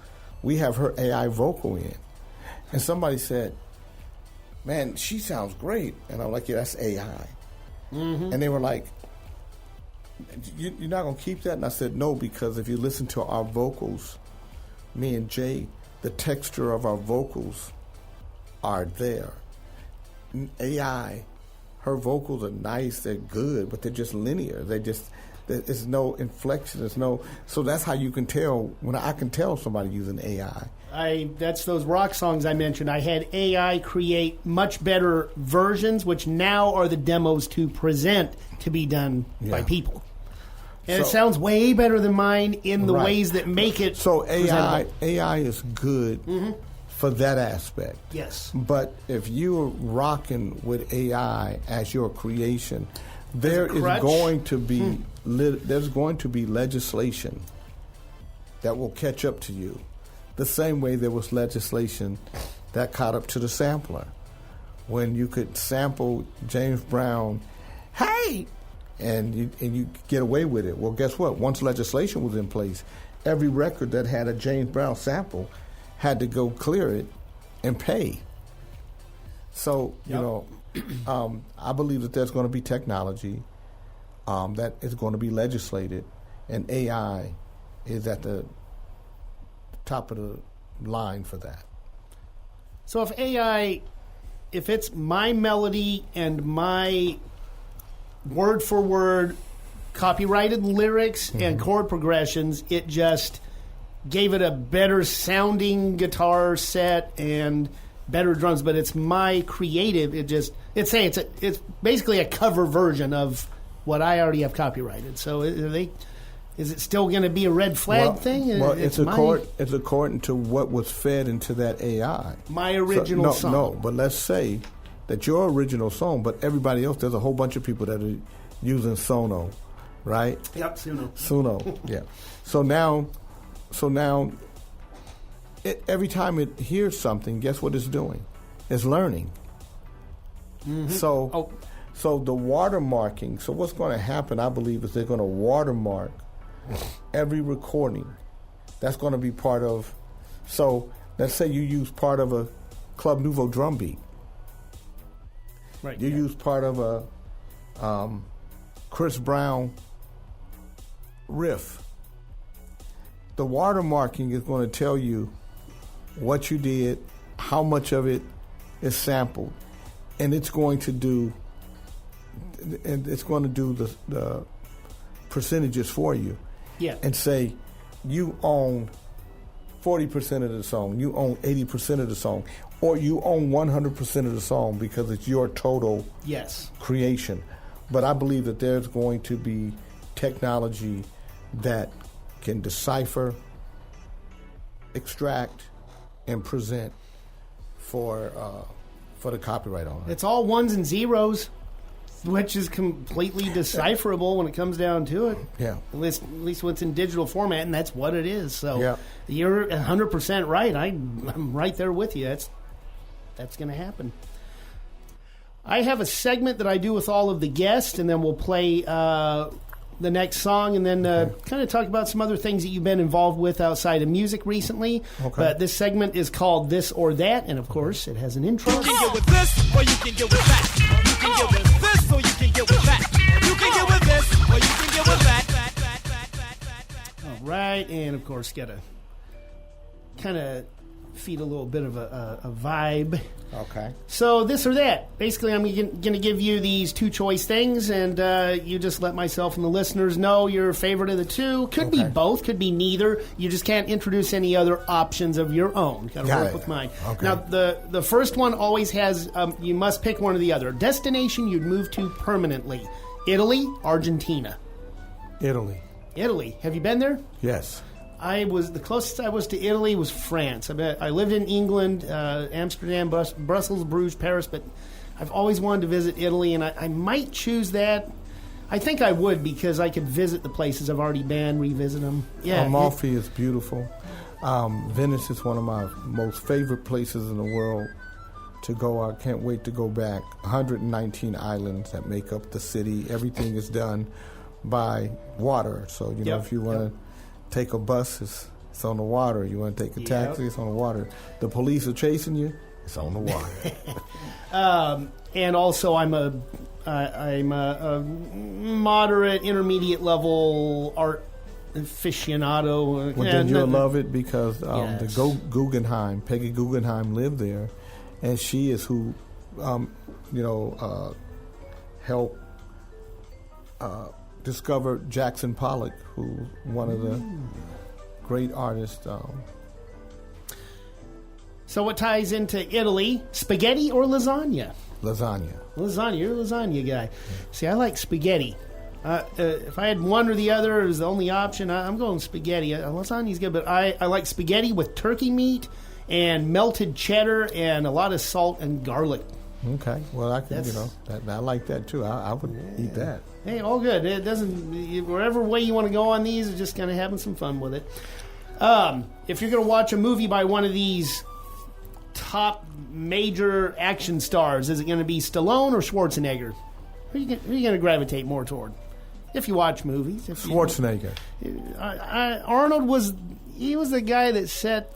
we have her AI vocal in. And somebody said, man, she sounds great. And I'm like, yeah, that's AI. And they were like, you're not going to keep that? And I said, no, because if you listen to our vocals, me and Jay, the texture of our vocals are there. AI, her vocals are nice, they're good, but they're just linear. There's no inflection, so that's how you can tell, when I can tell somebody using AI. That's those rock songs I mentioned. I had AI create much better versions, which now are the demos to present to be done by people. And it sounds way better than mine in the ways that make it. So AI is good for that aspect. Yes. But if you're rocking with AI as your creation, there's going to be legislation that will catch up to you. The same way there was legislation that caught up to the sampler. When you could sample James Brown, hey, and you get away with it. Well, guess what? Once legislation was in place, every record that had a James Brown sample had to go clear it and pay. So, I believe that there's going to be technology that is going to be legislated, and AI is at the top of the line for that. So if it's my melody and my word for word copyrighted lyrics and chord progressions, it just gave it a better sounding guitar set and better drums, but it's my creative. It's basically a cover version of what I already have copyrighted. So is it still going to be a red flag thing? Well, it's according to what was fed into that AI. My original song. No, but let's say that your original song, but everybody else, there's a whole bunch of people that are using Sono, right? Yep, Suno, yeah. So now, every time it hears something, guess what it's doing? It's learning. So the watermarking. So what's going to happen, I believe, is they're going to watermark every recording. That's going to be part of. So let's say you use part of a Club Nouveau drum beat. Right. You use part of a Chris Brown riff. The watermarking is going to tell you what you did, how much of it is sampled, and it's going to do the percentages for you. Yeah. And say you own 40% of the song, you own 80% of the song, or you own 100% of the song because it's your total creation. But I believe that there's going to be technology that can decipher, extract, and present for the copyright owner. It's all ones and zeros, which is completely decipherable when it comes down to it. Yeah. At least when it's in digital format, and that's what it is. So you're 100% right. I'm right there with you. That's going to happen. I have a segment that I do with all of the guests, and then we'll play the next song, and then kind of talk about some other things that you've been involved with outside of music recently. Okay. But this segment is called This or That, and of course, it has an intro. You can get with this, or you can get with that. You can get with this, or you can get with that. You can get with this, or you can get with that. All right, and of course, got to kind of feed a little bit of a vibe. Okay. So this or that. Basically, I'm going to give you these two choice things, and you just let myself and the listeners know your favorite of the two. Could be both, could be neither. You just can't introduce any other options of your own. Got to work with mine. Okay. Now, the first one always has, you must pick one or the other. Destination you'd move to permanently. Italy, Argentina. Italy. Italy. Have you been there? Yes. The closest I was to Italy was France. I lived in England, Amsterdam, Brussels, Bruges, Paris, but I've always wanted to visit Italy, and I might choose that. I think I would, because I could visit the places I've already been, revisit them. Yeah, Amalfi is beautiful. Venice is one of my most favorite places in the world to go. I can't wait to go back. 119 islands that make up the city. Everything is done by water. So, if you want to take a bus, it's on the water. You want to take a taxi, it's on the water. The police are chasing you, It's on the wire. And also, I'm a moderate, intermediate level art aficionado. Well, then you'll love it because Yes. the Guggenheim, Peggy Guggenheim lived there, and she is who, helped discover Jackson Pollock, who's one of the great artists. So what ties into Italy? Spaghetti or lasagna? Lasagna. Lasagna. You're a lasagna guy. See, I like spaghetti. If I had one or the other, it was the only option. I'm going spaghetti. Lasagna's good, but I like spaghetti with turkey meat and melted cheddar and a lot of salt and garlic. Okay. Well, I can, I like that too. I would eat that. Hey, all good. It doesn't, whatever way you want to go on these, just kind of having some fun with it. If you're going to watch a movie by one of these top major action stars, is it going to be Stallone or Schwarzenegger? Who are you going to gravitate more toward? If you watch movies. Schwarzenegger. Arnold was the guy that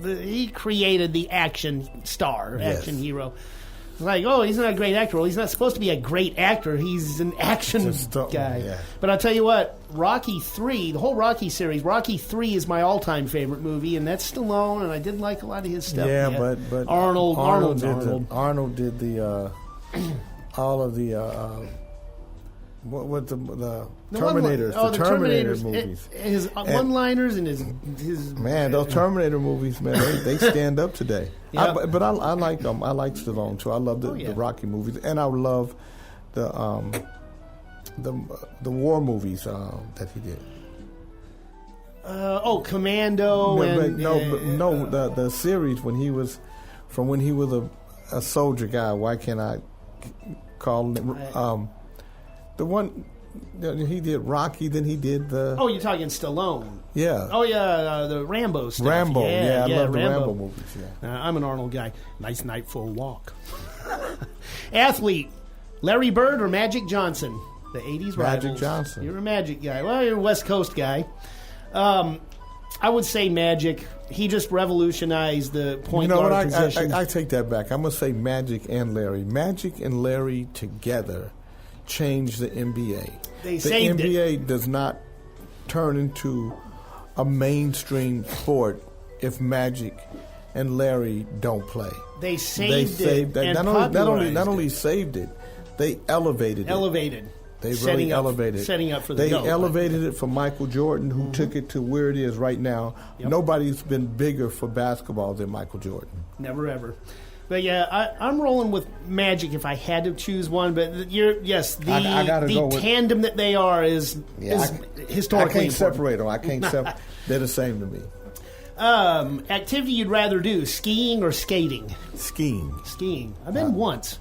he created the action star, action hero. Like, he's not a great actor. Well, he's not supposed to be a great actor. He's an action guy. Yeah. But I'll tell you what, Rocky 3, the whole Rocky series, Rocky 3 is my all-time favorite movie, and that's Stallone, and I did like a lot of his stuff. Yeah, but Arnold did the all of the what the Terminators, the Terminator movies. His one-liners and his man, those Terminator movies, man, they stand up today. Yep. But I like them. I like Stallone too. I love the Rocky movies, and I love the war movies that he did. Commando. The series when he was a soldier guy. Why can't I call him? The one he did Rocky, then he did the. Oh, you're talking Stallone. Yeah. Oh yeah, the Rambo stuff. Rambo. I love the Rambo movies. Yeah. I'm an Arnold guy. Nice night for a walk. Athlete: Larry Bird or Magic Johnson? The '80s rivals. Magic Johnson. You're a Magic guy. Well, you're a West Coast guy. I would say Magic. He just revolutionized the point guard position. I take that back. I'm going to say Magic and Larry. Magic and Larry together changed the NBA. The NBA does not turn into a mainstream sport if Magic and Larry don't play. They saved it. That. Not only saved it, they elevated it. They really elevated it. Setting up for the They elevated it for Michael Jordan, who took it to where it is right now. Yep. Nobody's been bigger for basketball than Michael Jordan. Never, ever. But yeah, I'm rolling with Magic if I had to choose one. But the tandem that they are is historically I can't separate them. I can't separate. They're the same to me. Activity you'd rather do: skiing or skating? Skiing. I've been once.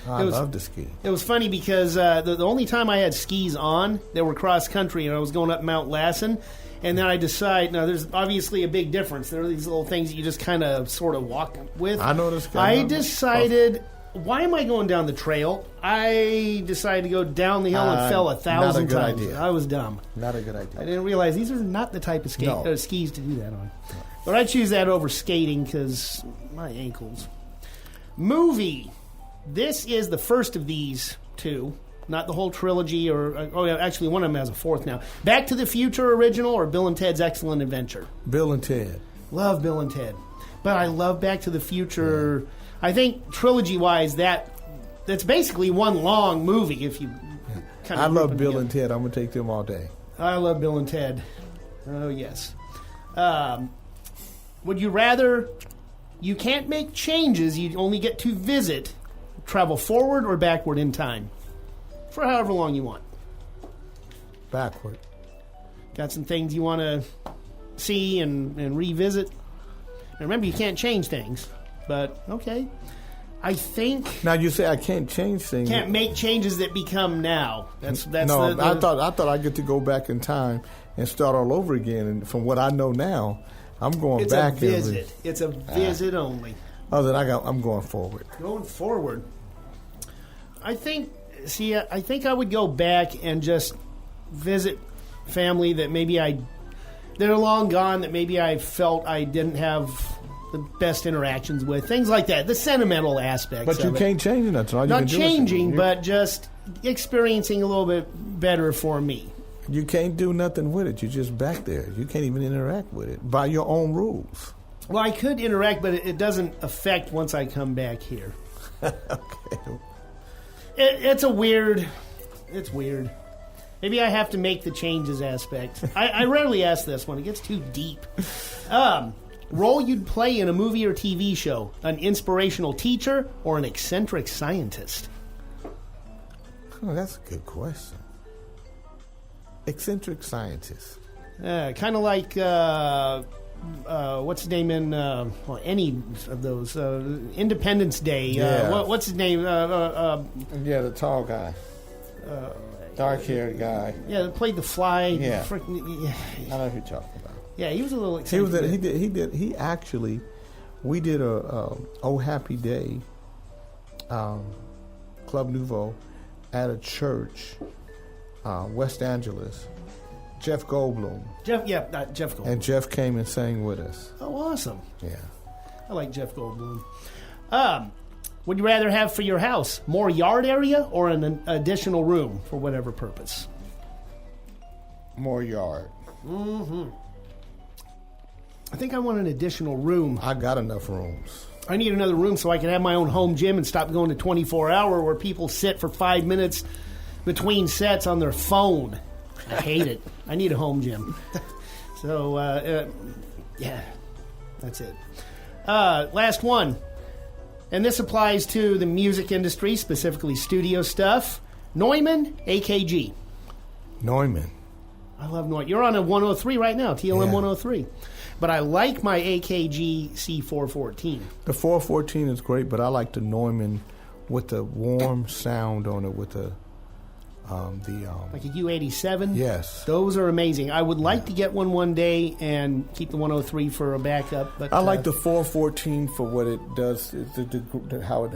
I love to ski. It was funny because the only time I had skis on, they were cross country, and I was going up Mount Lassen. And then I decide, now there's obviously a big difference. There are these little things that you just kind of sort of walk with. I noticed. I decided, why am I going down the trail? I decided to go down the hill and fell 1,000 times. Idea. I was dumb. Not a good idea. I didn't realize these are not the type of skis to do that on. No. But I choose that over skating because my ankles. Movie. This is the first of these two. Not the whole trilogy, actually one of them has a fourth now. Back to the Future original or Bill and Ted's Excellent Adventure? Kind of Ted. Love Bill and Ted. But I love Back to the Future. Yeah. I think trilogy-wise, that's basically one long movie if you kind of... I love Bill and Ted. I'm going to take them all day. I love Bill and Ted. Oh, yes. Would you rather... You can't make changes. You only get to visit. Travel forward or backward in time? For however long you want. Backward. Got some things you want to see and revisit. And remember, you can't change things. But, okay. I think... Now, you say I can't change things. Can't make changes that become now. That's no, I thought I get to go back in time and start all over again. And from what I know now, I'm going back. It's a visit. It's a visit only. Oh, then I'm going forward. Going forward. I think I would go back and just visit family that maybe they're long gone, that maybe I felt I didn't have the best interactions with, things like that, the sentimental aspects. But you can't change nothing. All you Not can do is- changing, but just experiencing a little bit better for me. You can't do nothing with it. You're just back there. You can't even interact with it by your own rules. Well, I could interact, but it doesn't affect once I come back here. Okay. It's weird. Maybe I have to make the changes aspect. I rarely ask this one. It gets too deep. Role you'd play in a movie or TV show: an inspirational teacher or an eccentric scientist? Oh, that's a good question. Eccentric scientist. Kind of like, what's his name in any of those? Independence Day. Yeah. What's his name? Yeah, the tall guy. Dark-haired guy. Yeah, that played the fly. Yeah. Yeah. I know who you're talking about. Yeah, he was a little He was. eccentric. He actually. We did a Oh Happy Day, Club Nouveau, at a church, West Angeles. Jeff Goldblum. Jeff Goldblum. And Jeff came and sang with us. Oh, awesome. Yeah. I like Jeff Goldblum. Would you rather have for your house more yard area or an additional room for whatever purpose? More yard. I think I want an additional room. I got enough rooms. I need another room so I can have my own home gym and stop going to 24-hour where people sit for 5 minutes between sets on their phone. I hate it. I need a home gym. So, yeah, that's it. Last one. And this applies to the music industry, specifically studio stuff. Neumann, AKG. Neumann. I love Neumann. You're on a 103 right now, TLM Yeah. 103. But I like my AKG C414. The 414 is great, but I like the Neumann with the warm sound on it with the like a U87? Yes. Those are amazing. I would like to get one day and keep the 103 for a backup. But I like the 414 for what it does, how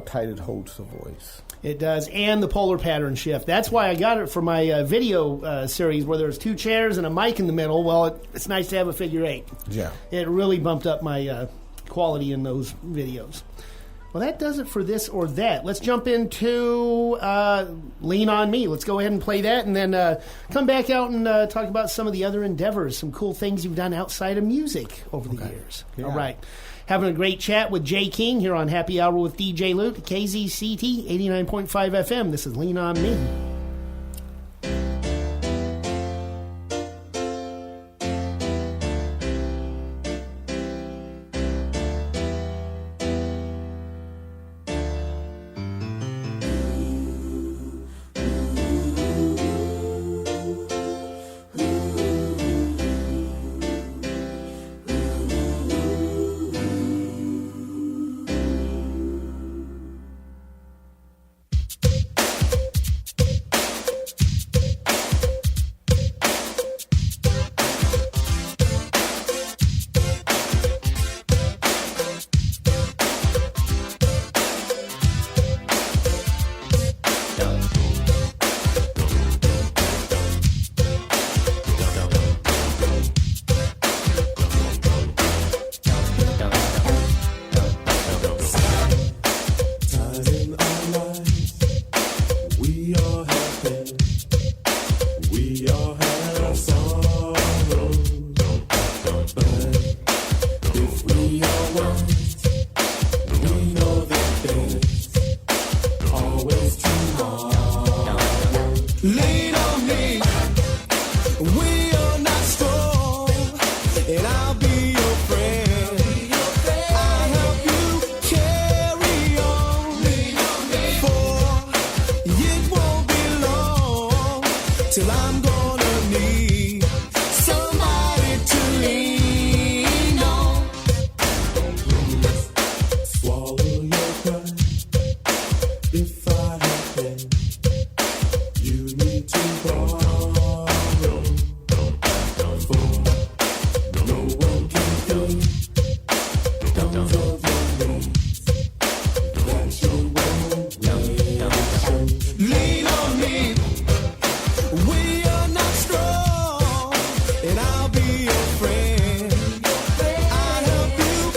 tight it holds the voice. It does, and the polar pattern shift. That's why I got it for my video series where there's 2 chairs and a mic in the middle. Well, it's nice to have a figure 8. Yeah. It really bumped up my quality in those videos. Well, that does it for this or that. Let's jump into Lean On Me. Let's go ahead and play that and then come back out and talk about some of the other endeavors, some cool things you've done outside of music over the years. Yeah. All right. Having a great chat with Jay King here on Happy Hour with DJ Luke, KZCT 89.5 FM. This is Lean On Me. And I'll be your friend. I help you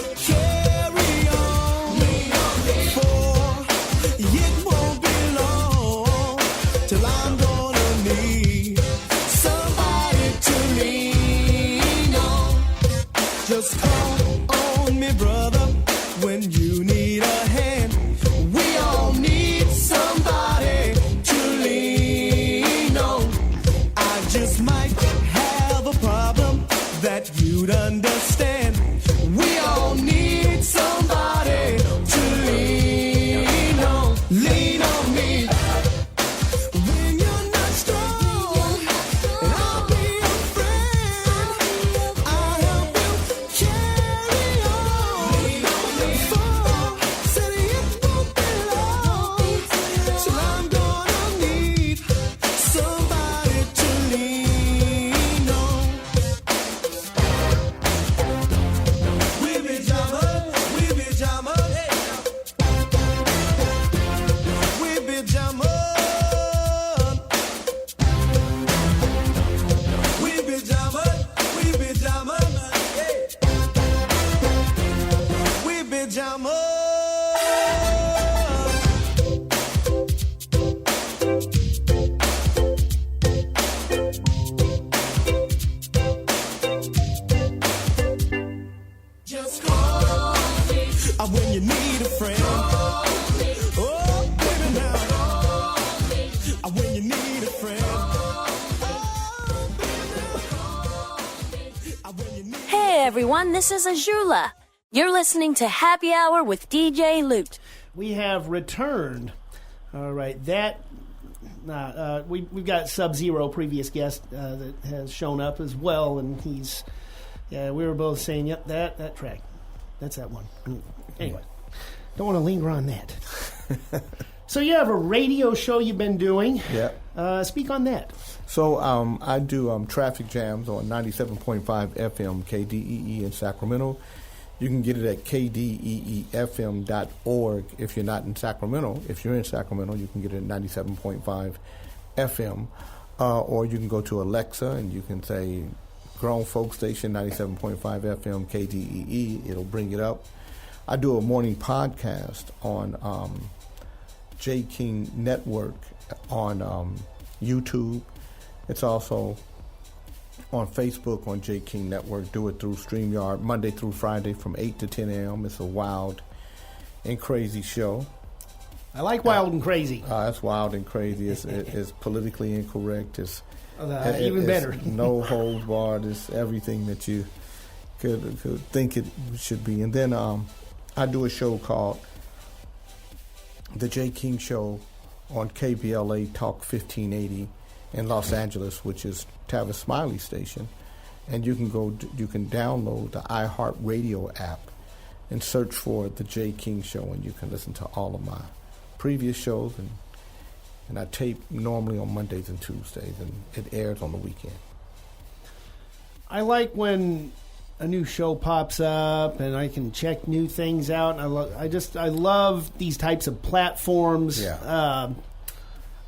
everyone. This is Ajula. You're listening to Happy Hour with DJ Loot. We have returned. All right, we've got Sub-Zero, previous guest, that has shown up as well, and we were both saying, yep, that track. That's that one. Anyway, don't want to linger on that. So you have a radio show you've been doing. Yeah. Speak on that. So I do traffic jams on 97.5 FM KDEE in Sacramento. You can get it at kdeefm.org if you're not in Sacramento. If you're in Sacramento, you can get it at 97.5 FM. Or you can go to Alexa and you can say Grown Folk Station 97.5 FM KDEE. It'll bring it up. I do a morning podcast on J. King Network on YouTube. It's also on Facebook on J. King Network. Do it through StreamYard Monday through Friday from 8 to 10 a.m. It's a wild and crazy show. I like wild and crazy. It's wild and crazy. It's politically incorrect. It's even better. No holds barred. It's everything that you could think it should be. And then I do a show called The J. King Show on KBLA Talk 1580 in Los Angeles, which is Tavis Smiley station. And you can download the iHeartRadio app and search for The J. King Show, and you can listen to all of my previous shows. And I tape normally on Mondays and Tuesdays, and it airs on the weekend. I like when a new show pops up and I can check new things out. And I love these types of platforms. Yeah.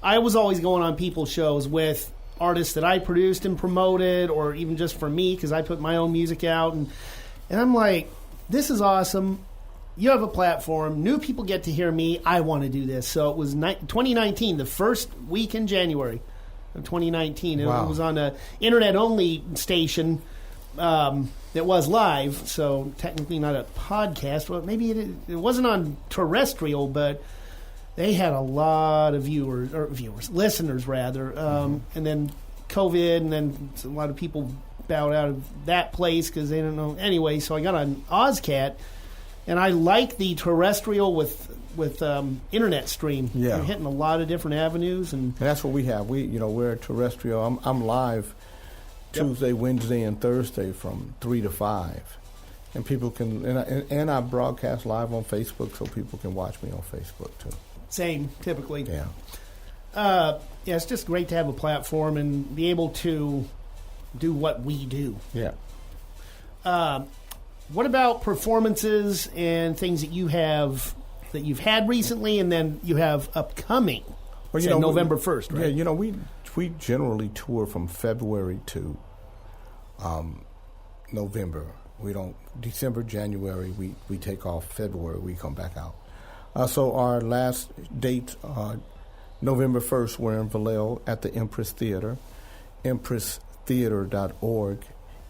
I was always going on people's shows with artists that I produced and promoted, or even just for me because I put my own music out. And I'm like, this is awesome. You have a platform. New people get to hear me. I want to do this. So it was 2019, the first week in January of 2019. Wow. It was on an internet-only station that was live, so technically not a podcast. Well, maybe it wasn't on terrestrial, but they had a lot of listeners rather. And then COVID, and then a lot of people bowed out of that place because they don't know. Anyway, so I got on OzCat, and I like the terrestrial with internet stream. Yeah. You're hitting a lot of different avenues, and that's what we have. We're terrestrial. I'm live Tuesday, Wednesday, and Thursday from 3 to 5, and people can and I broadcast live on Facebook, so people can watch me on Facebook too. Same, typically. Yeah. It's just great to have a platform and be able to do what we do. Yeah. What about performances and things that you've had recently, and then you have upcoming? Well, November 1st, right? Yeah, we generally tour from February to November. We don't December, January. We take off. February we come back out. So our last date, November 1st, we're in Vallejo at the Empress Theater, empresstheater.org,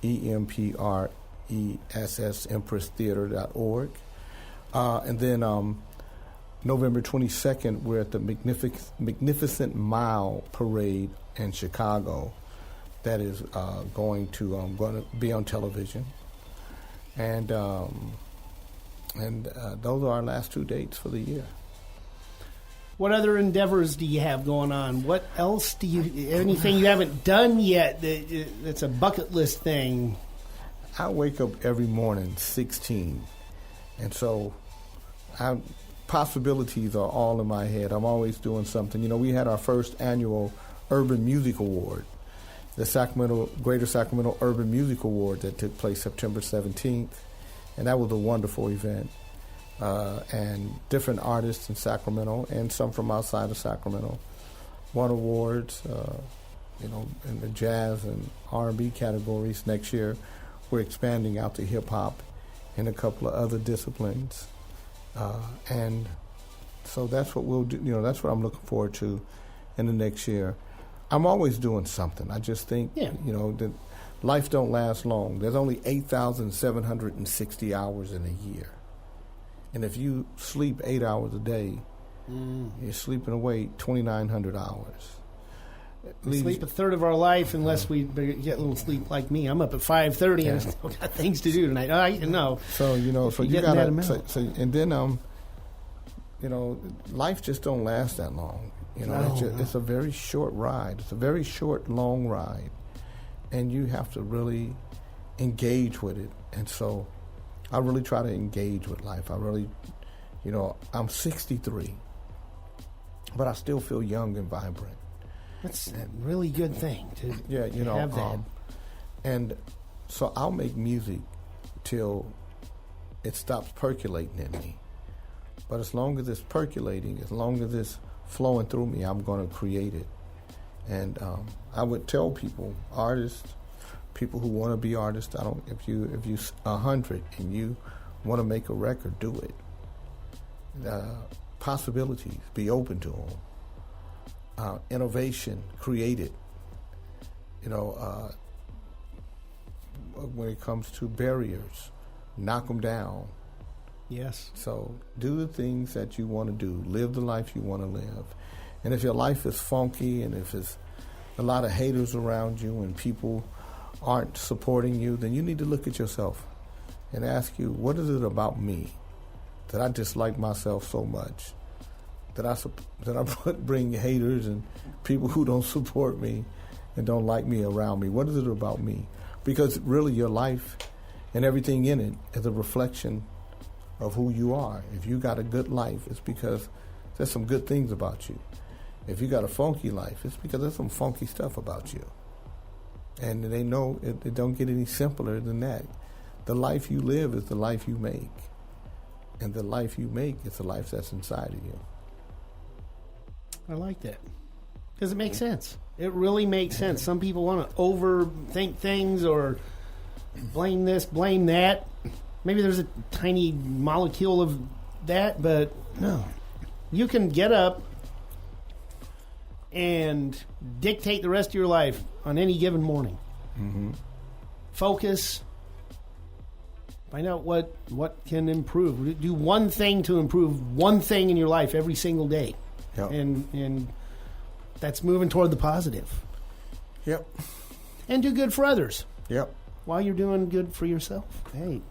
EMPRESS, empresstheater.org. And then November 22nd, we're at the Magnificent Mile Parade in Chicago. That is going to be on television. And those are our last two dates for the year. What other endeavors do you have going on? What else anything you haven't done yet that's a bucket list thing? I wake up every morning 16, and so possibilities are all in my head. I'm always doing something. We had our first annual Urban Music Award, the Greater Sacramento Urban Music Award that took place September 17th, and that was a wonderful event. And different artists in Sacramento and some from outside of Sacramento won awards, in the jazz and R&B categories. Next year, we're expanding out to hip-hop and a couple of other disciplines. And so that's what we'll do. That's what I'm looking forward to in the next year. I'm always doing something. I just think, that life don't last long. There's only 8,760 hours in a year. And if you sleep 8 hours a day, you're sleeping away 2,900 hours. Sleep a third of our life unless we get a little sleep like me. I'm up at 5:30 and I still got things to do tonight. I know. So you gotta. So and then life just don't last that long. It's a very short ride. It's a very short, long ride, and you have to really engage with it. And so, I really try to engage with life. I really, I'm 63, but I still feel young and vibrant. That's a really good thing to have that. And so I'll make music till it stops percolating in me. But as long as it's percolating, as long as it's flowing through me, I'm going to create it. And I would tell people, artists, people who want to be artists, if you 100 and you want to make a record, do it. Possibilities, be open to them. Innovation, create it. When it comes to barriers, knock them down. Yes. So do the things that you want to do. Live the life you want to live. And if your life is funky and if it's a lot of haters around you and people aren't supporting you, then you need to look at yourself and ask you, what is it about me that I dislike myself so much that I bring haters and people who don't support me and don't like me around me? What is it about me? Because really your life and everything in it is a reflection of who you are. If you got a good life, it's because there's some good things about you. If you got a funky life, it's because there's some funky stuff about you. And they know it don't get any simpler than that. The life you live is the life you make. And the life you make is the life that's inside of you. I like that. Because it makes sense. It really makes sense. Some people want to overthink things or blame this, blame that. Maybe there's a tiny molecule of that, but no. You can get up and dictate the rest of your life on any given morning. Mm-hmm. Focus. Find out what can improve. Do one thing to improve one thing in your life every single day. Yep. And that's moving toward the positive. Yep. And do good for others. Yep. While you're doing good for yourself. Hey.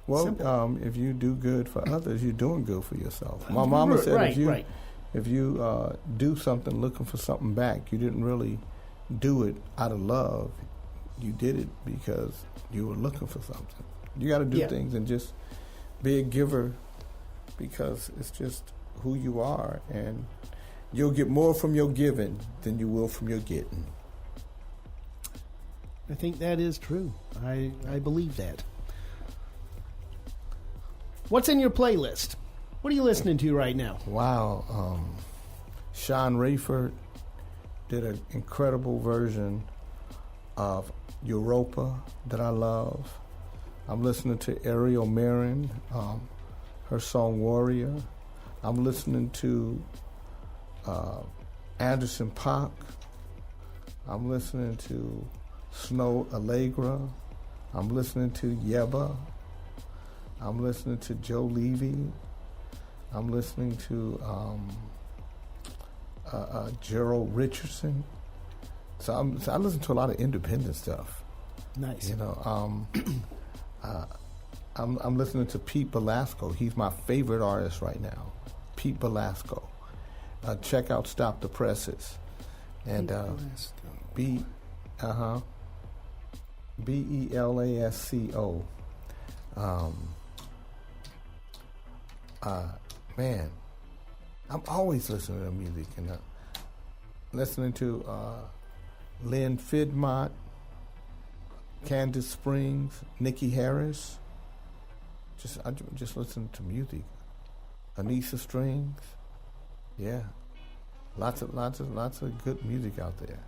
Well, if you do good for others, you're doing good for yourself. My mama said if you do something looking for something back, you didn't really do it out of love. You did it because you were looking for something. You got to do things and just be a giver because it's just who you are, and you'll get more from your giving than you will from your getting. I think that is true. I believe that. What's in your playlist? What are you listening to right now? Wow. Sean Rayford did an incredible version of Europa that I love. I'm listening to Ariel Marin, her song Warrior. I'm listening to Anderson .Paak. I'm listening to Snow Allegra. I'm listening to Yeba. I'm listening to Joe Levy. I'm listening to Gerald Richardson. So I listen to a lot of independent stuff. Nice. I'm listening to Pete Belasco. He's my favorite artist right now. Pete Belasco. Check out Stop the Presses. And Belasco. Man, I'm always listening to music and listening to Lynn Fidmont, Candace Springs, Nikki Harris. I just listen to music. Anissa Strings, lots of good music out there.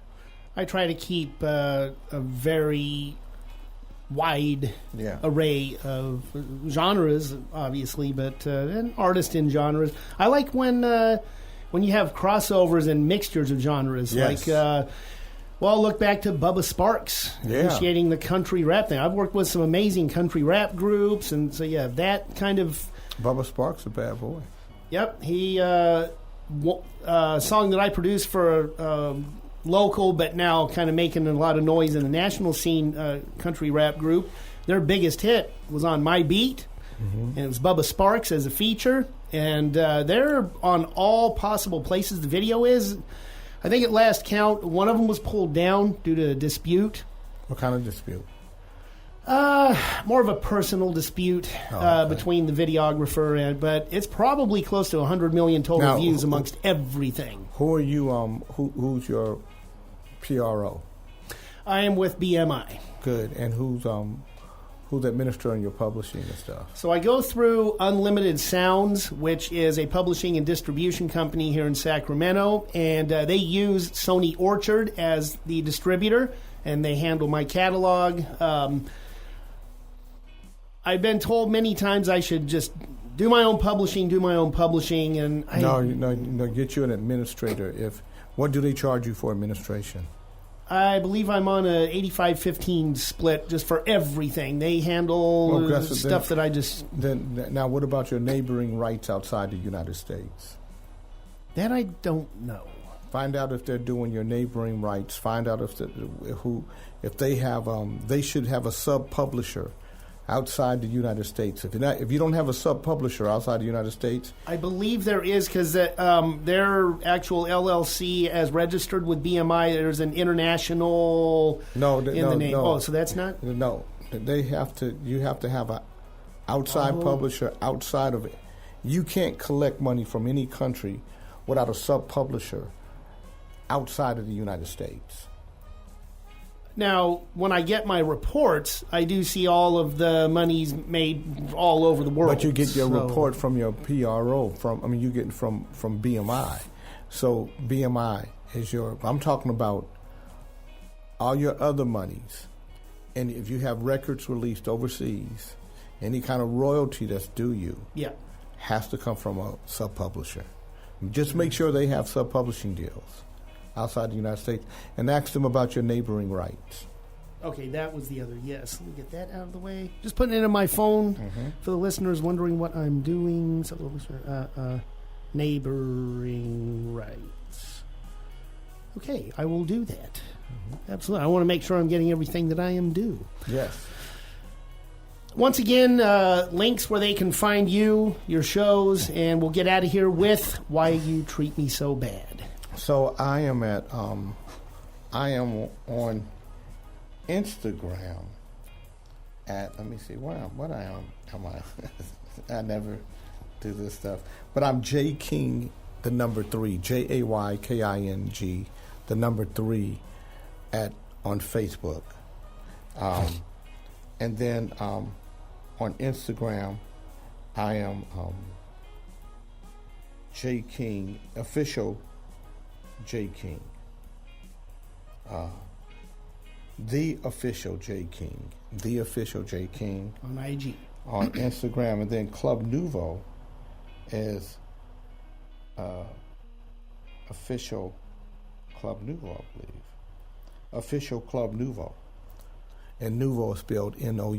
I try to keep a very wide array of genres, obviously, but an artist in genres. I like when you have crossovers and mixtures of genres. Yes. Like, look back to Bubba Sparks initiating the country rap thing. I've worked with some amazing country rap groups, and so that kind of... Bubba Sparks, a bad boy. Yep, he song that I produced for local, but now kind of making a lot of noise in the national scene, country rap group. Their biggest hit was on My Beat, and it was Bubba Sparks as a feature. And they're on all possible places the video is. I think at last count, one of them was pulled down due to a dispute. What kind of dispute? More of a personal dispute between the videographer but it's probably close to 100 million total views amongst everything. Who are you? Who's your PRO? I am with BMI. Good. And who's administering your publishing and stuff? So I go through Unlimited Sounds, which is a publishing and distribution company here in Sacramento, and they use Sony Orchard as the distributor, and they handle my catalog. I've been told many times I should just do my own publishing, and No, get you an administrator. What do they charge you for administration? I believe I'm on a 85-15 split just for everything. They handle stuff that I just... Now, what about your neighboring rights outside the United States? That I don't know. Find out if they're doing your neighboring rights. Find out if they have they should have a sub-publisher outside the United States. If you don't have a sub-publisher outside the United States... I believe there is, because their actual LLC as registered with BMI, there's an international the name. No. Oh, so that's not? No. You have to have an outside publisher outside of it. You can't collect money from any country without a sub-publisher outside of the United States. Now, when I get my reports, I do see all of the monies made all over the world. But you get your report from your PRO. You get it from BMI. So BMI is I'm talking about all your other monies. And if you have records released overseas, any kind of royalty that's due you has to come from a sub-publisher. Just make sure they have sub-publishing deals outside the United States, and ask them about your neighboring rights. Okay, that was the other. Yes, let me get that out of the way. Just putting it in my phone for the listeners wondering what I'm doing. Neighboring rights. Okay, I will do that. Absolutely. I want to make sure I'm getting everything that I am due. Yes. Once again, links where they can find you, your shows, and we'll get out of here with Why You Treat Me So Bad. So I am on Instagram at, let me see, what I am I? I never do this stuff. But I'm J King, the number 3, JAYKING, the number 3 on Facebook. And then on Instagram, I am J King, official J King. The official J King. The official J King. On IG. On Instagram. And then Club Nouveau is official Club Nouveau, I believe. Official Club Nouveau. And Nouveau is spelled Nouveau.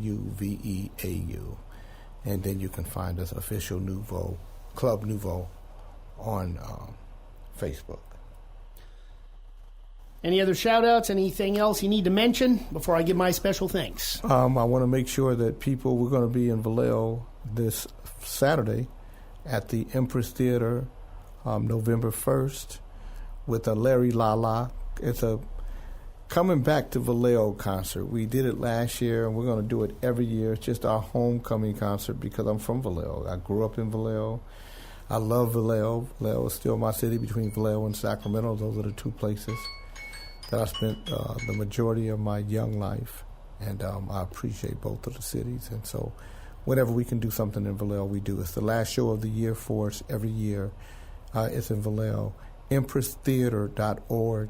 And then you can find us official Nouveau, Club Nouveau on Facebook. Any other shout-outs? Anything else you need to mention before I give my special thanks? I want to make sure that we're going to be in Vallejo this Saturday at the Empress Theater, November 1st, with a Larry Lala. It's a coming back to Vallejo concert. We did it last year, and we're going to do it every year. It's just our homecoming concert because I'm from Vallejo. I grew up in Vallejo. I love Vallejo. Vallejo is still my city. Between Vallejo and Sacramento, those are the two places that I spent the majority of my young life, and I appreciate both of the cities. And so whenever we can do something in Vallejo, we do. It's the last show of the year for us every year. It's in Vallejo. EmpressTheater.org.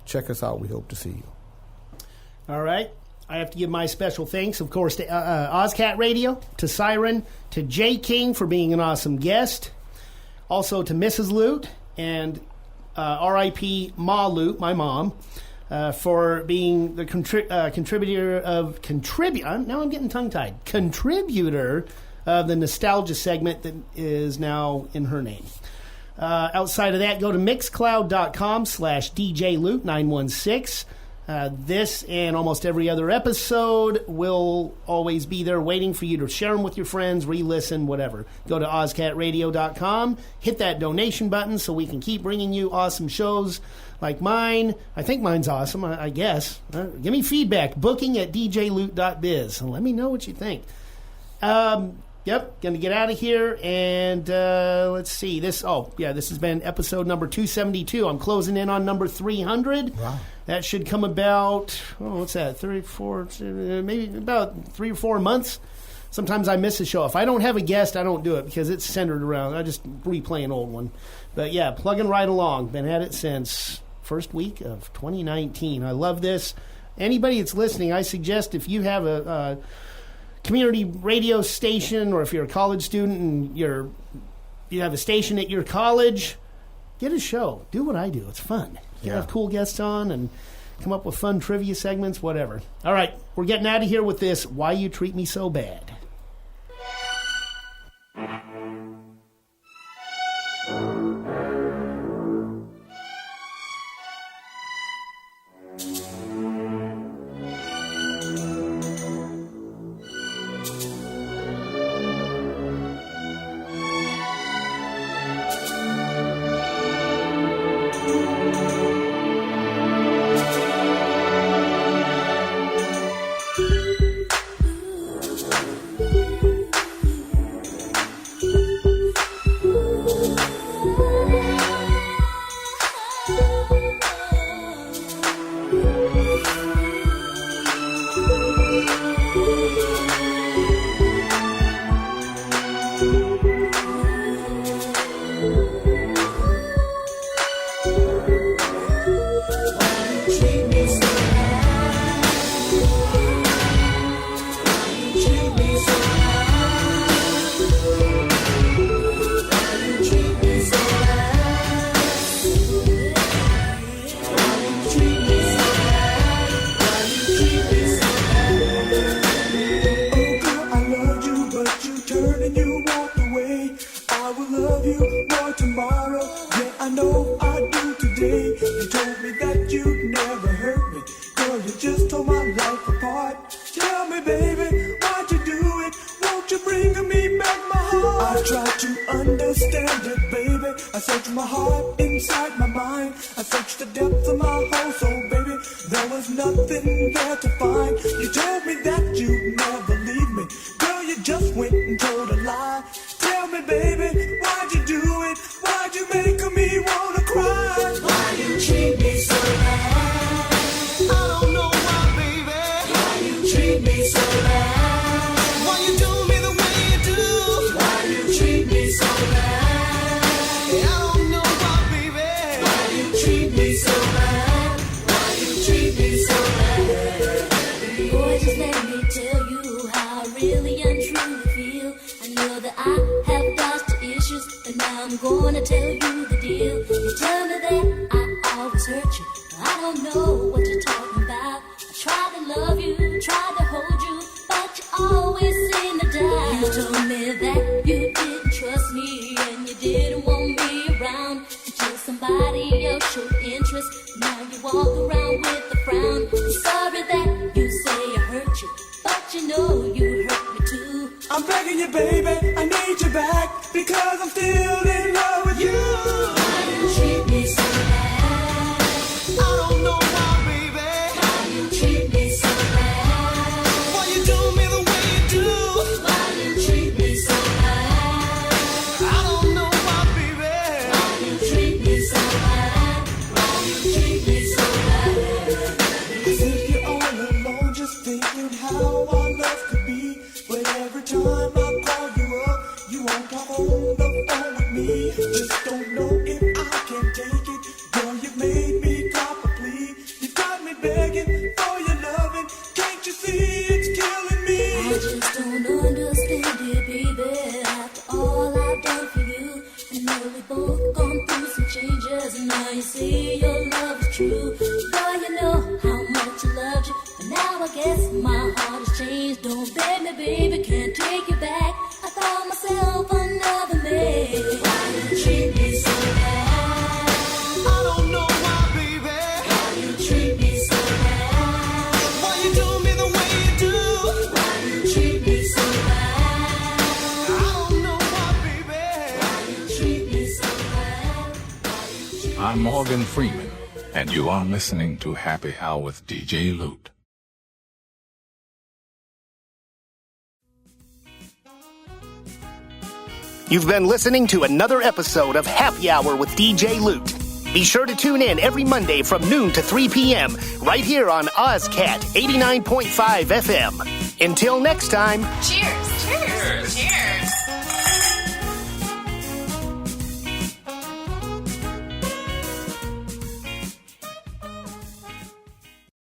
Check us out. We hope to see you. All right. I have to give my special thanks, of course, to Ozcat Radio, to Siren, to J King for being an awesome guest, also to Mrs. Lute, and R.I.P. Ma Lute, my mom, for being the contributor now I'm getting tongue-tied. Contributor of the nostalgia segment that is now in her name. Outside of that, go to mixcloud.com/DJLoot916. This and almost every other episode will always be there waiting for you to share them with your friends, re-listen, whatever. Go to OzCatRadio.com, hit that donation button so we can keep bringing you awesome shows like mine. I think mine's awesome, I guess. Give me feedback, booking@djloot.biz, and let me know what you think. Yep, going to get out of here, and let's see. This has been episode number 272. I'm closing in on number 300. Wow. That should come about, what's that, 3 or 4, maybe about 3 or 4 months. Sometimes I miss a show. If I don't have a guest, I don't do it because it's centered around, I just replay an old one. But yeah, plugging right along. Been at it since first week of 2019. I love this. Anybody that's listening, I suggest if you have a community radio station, or if you're a college student and you have a station at your college, get a show. Do what I do. It's fun. You have cool guests on and come up with fun trivia segments, whatever. All right, we're getting out of here with this, Why You Treat Me So Bad. I'm begging you, baby, I need you back because I'm still in love with you. Why you treat me so bad? I don't know why, baby. Why you treat me so bad? Why you do me the way you do? Why you treat me so bad? I don't know why, baby. Why you treat me so bad? Why you treat me so bad? I think you're all alone, just thinking how our love could be. But every time I call you up, you won't talk on the phone with me. Just don't know if I can take it. Girl, you made me cop a plea. You got me begging for your loving. Can't you see it's killing me? I just don't understand it, baby. After all I've done for you, I know we both gone through some changes, and now you see your love is true. Girl, you know how much I loved you, but now I guess my heart has changed. Don't beg me, baby, can't take you back. I found myself another man. Why you treat me so bad? I'm Morgan Freeman, and you are listening to Happy Hour with DJ Lute. You've been listening to another episode of Happy Hour with DJ Lute. Be sure to tune in every Monday from noon to 3 p.m. right here on OzCat 89.5 FM. Until next time, Cheers.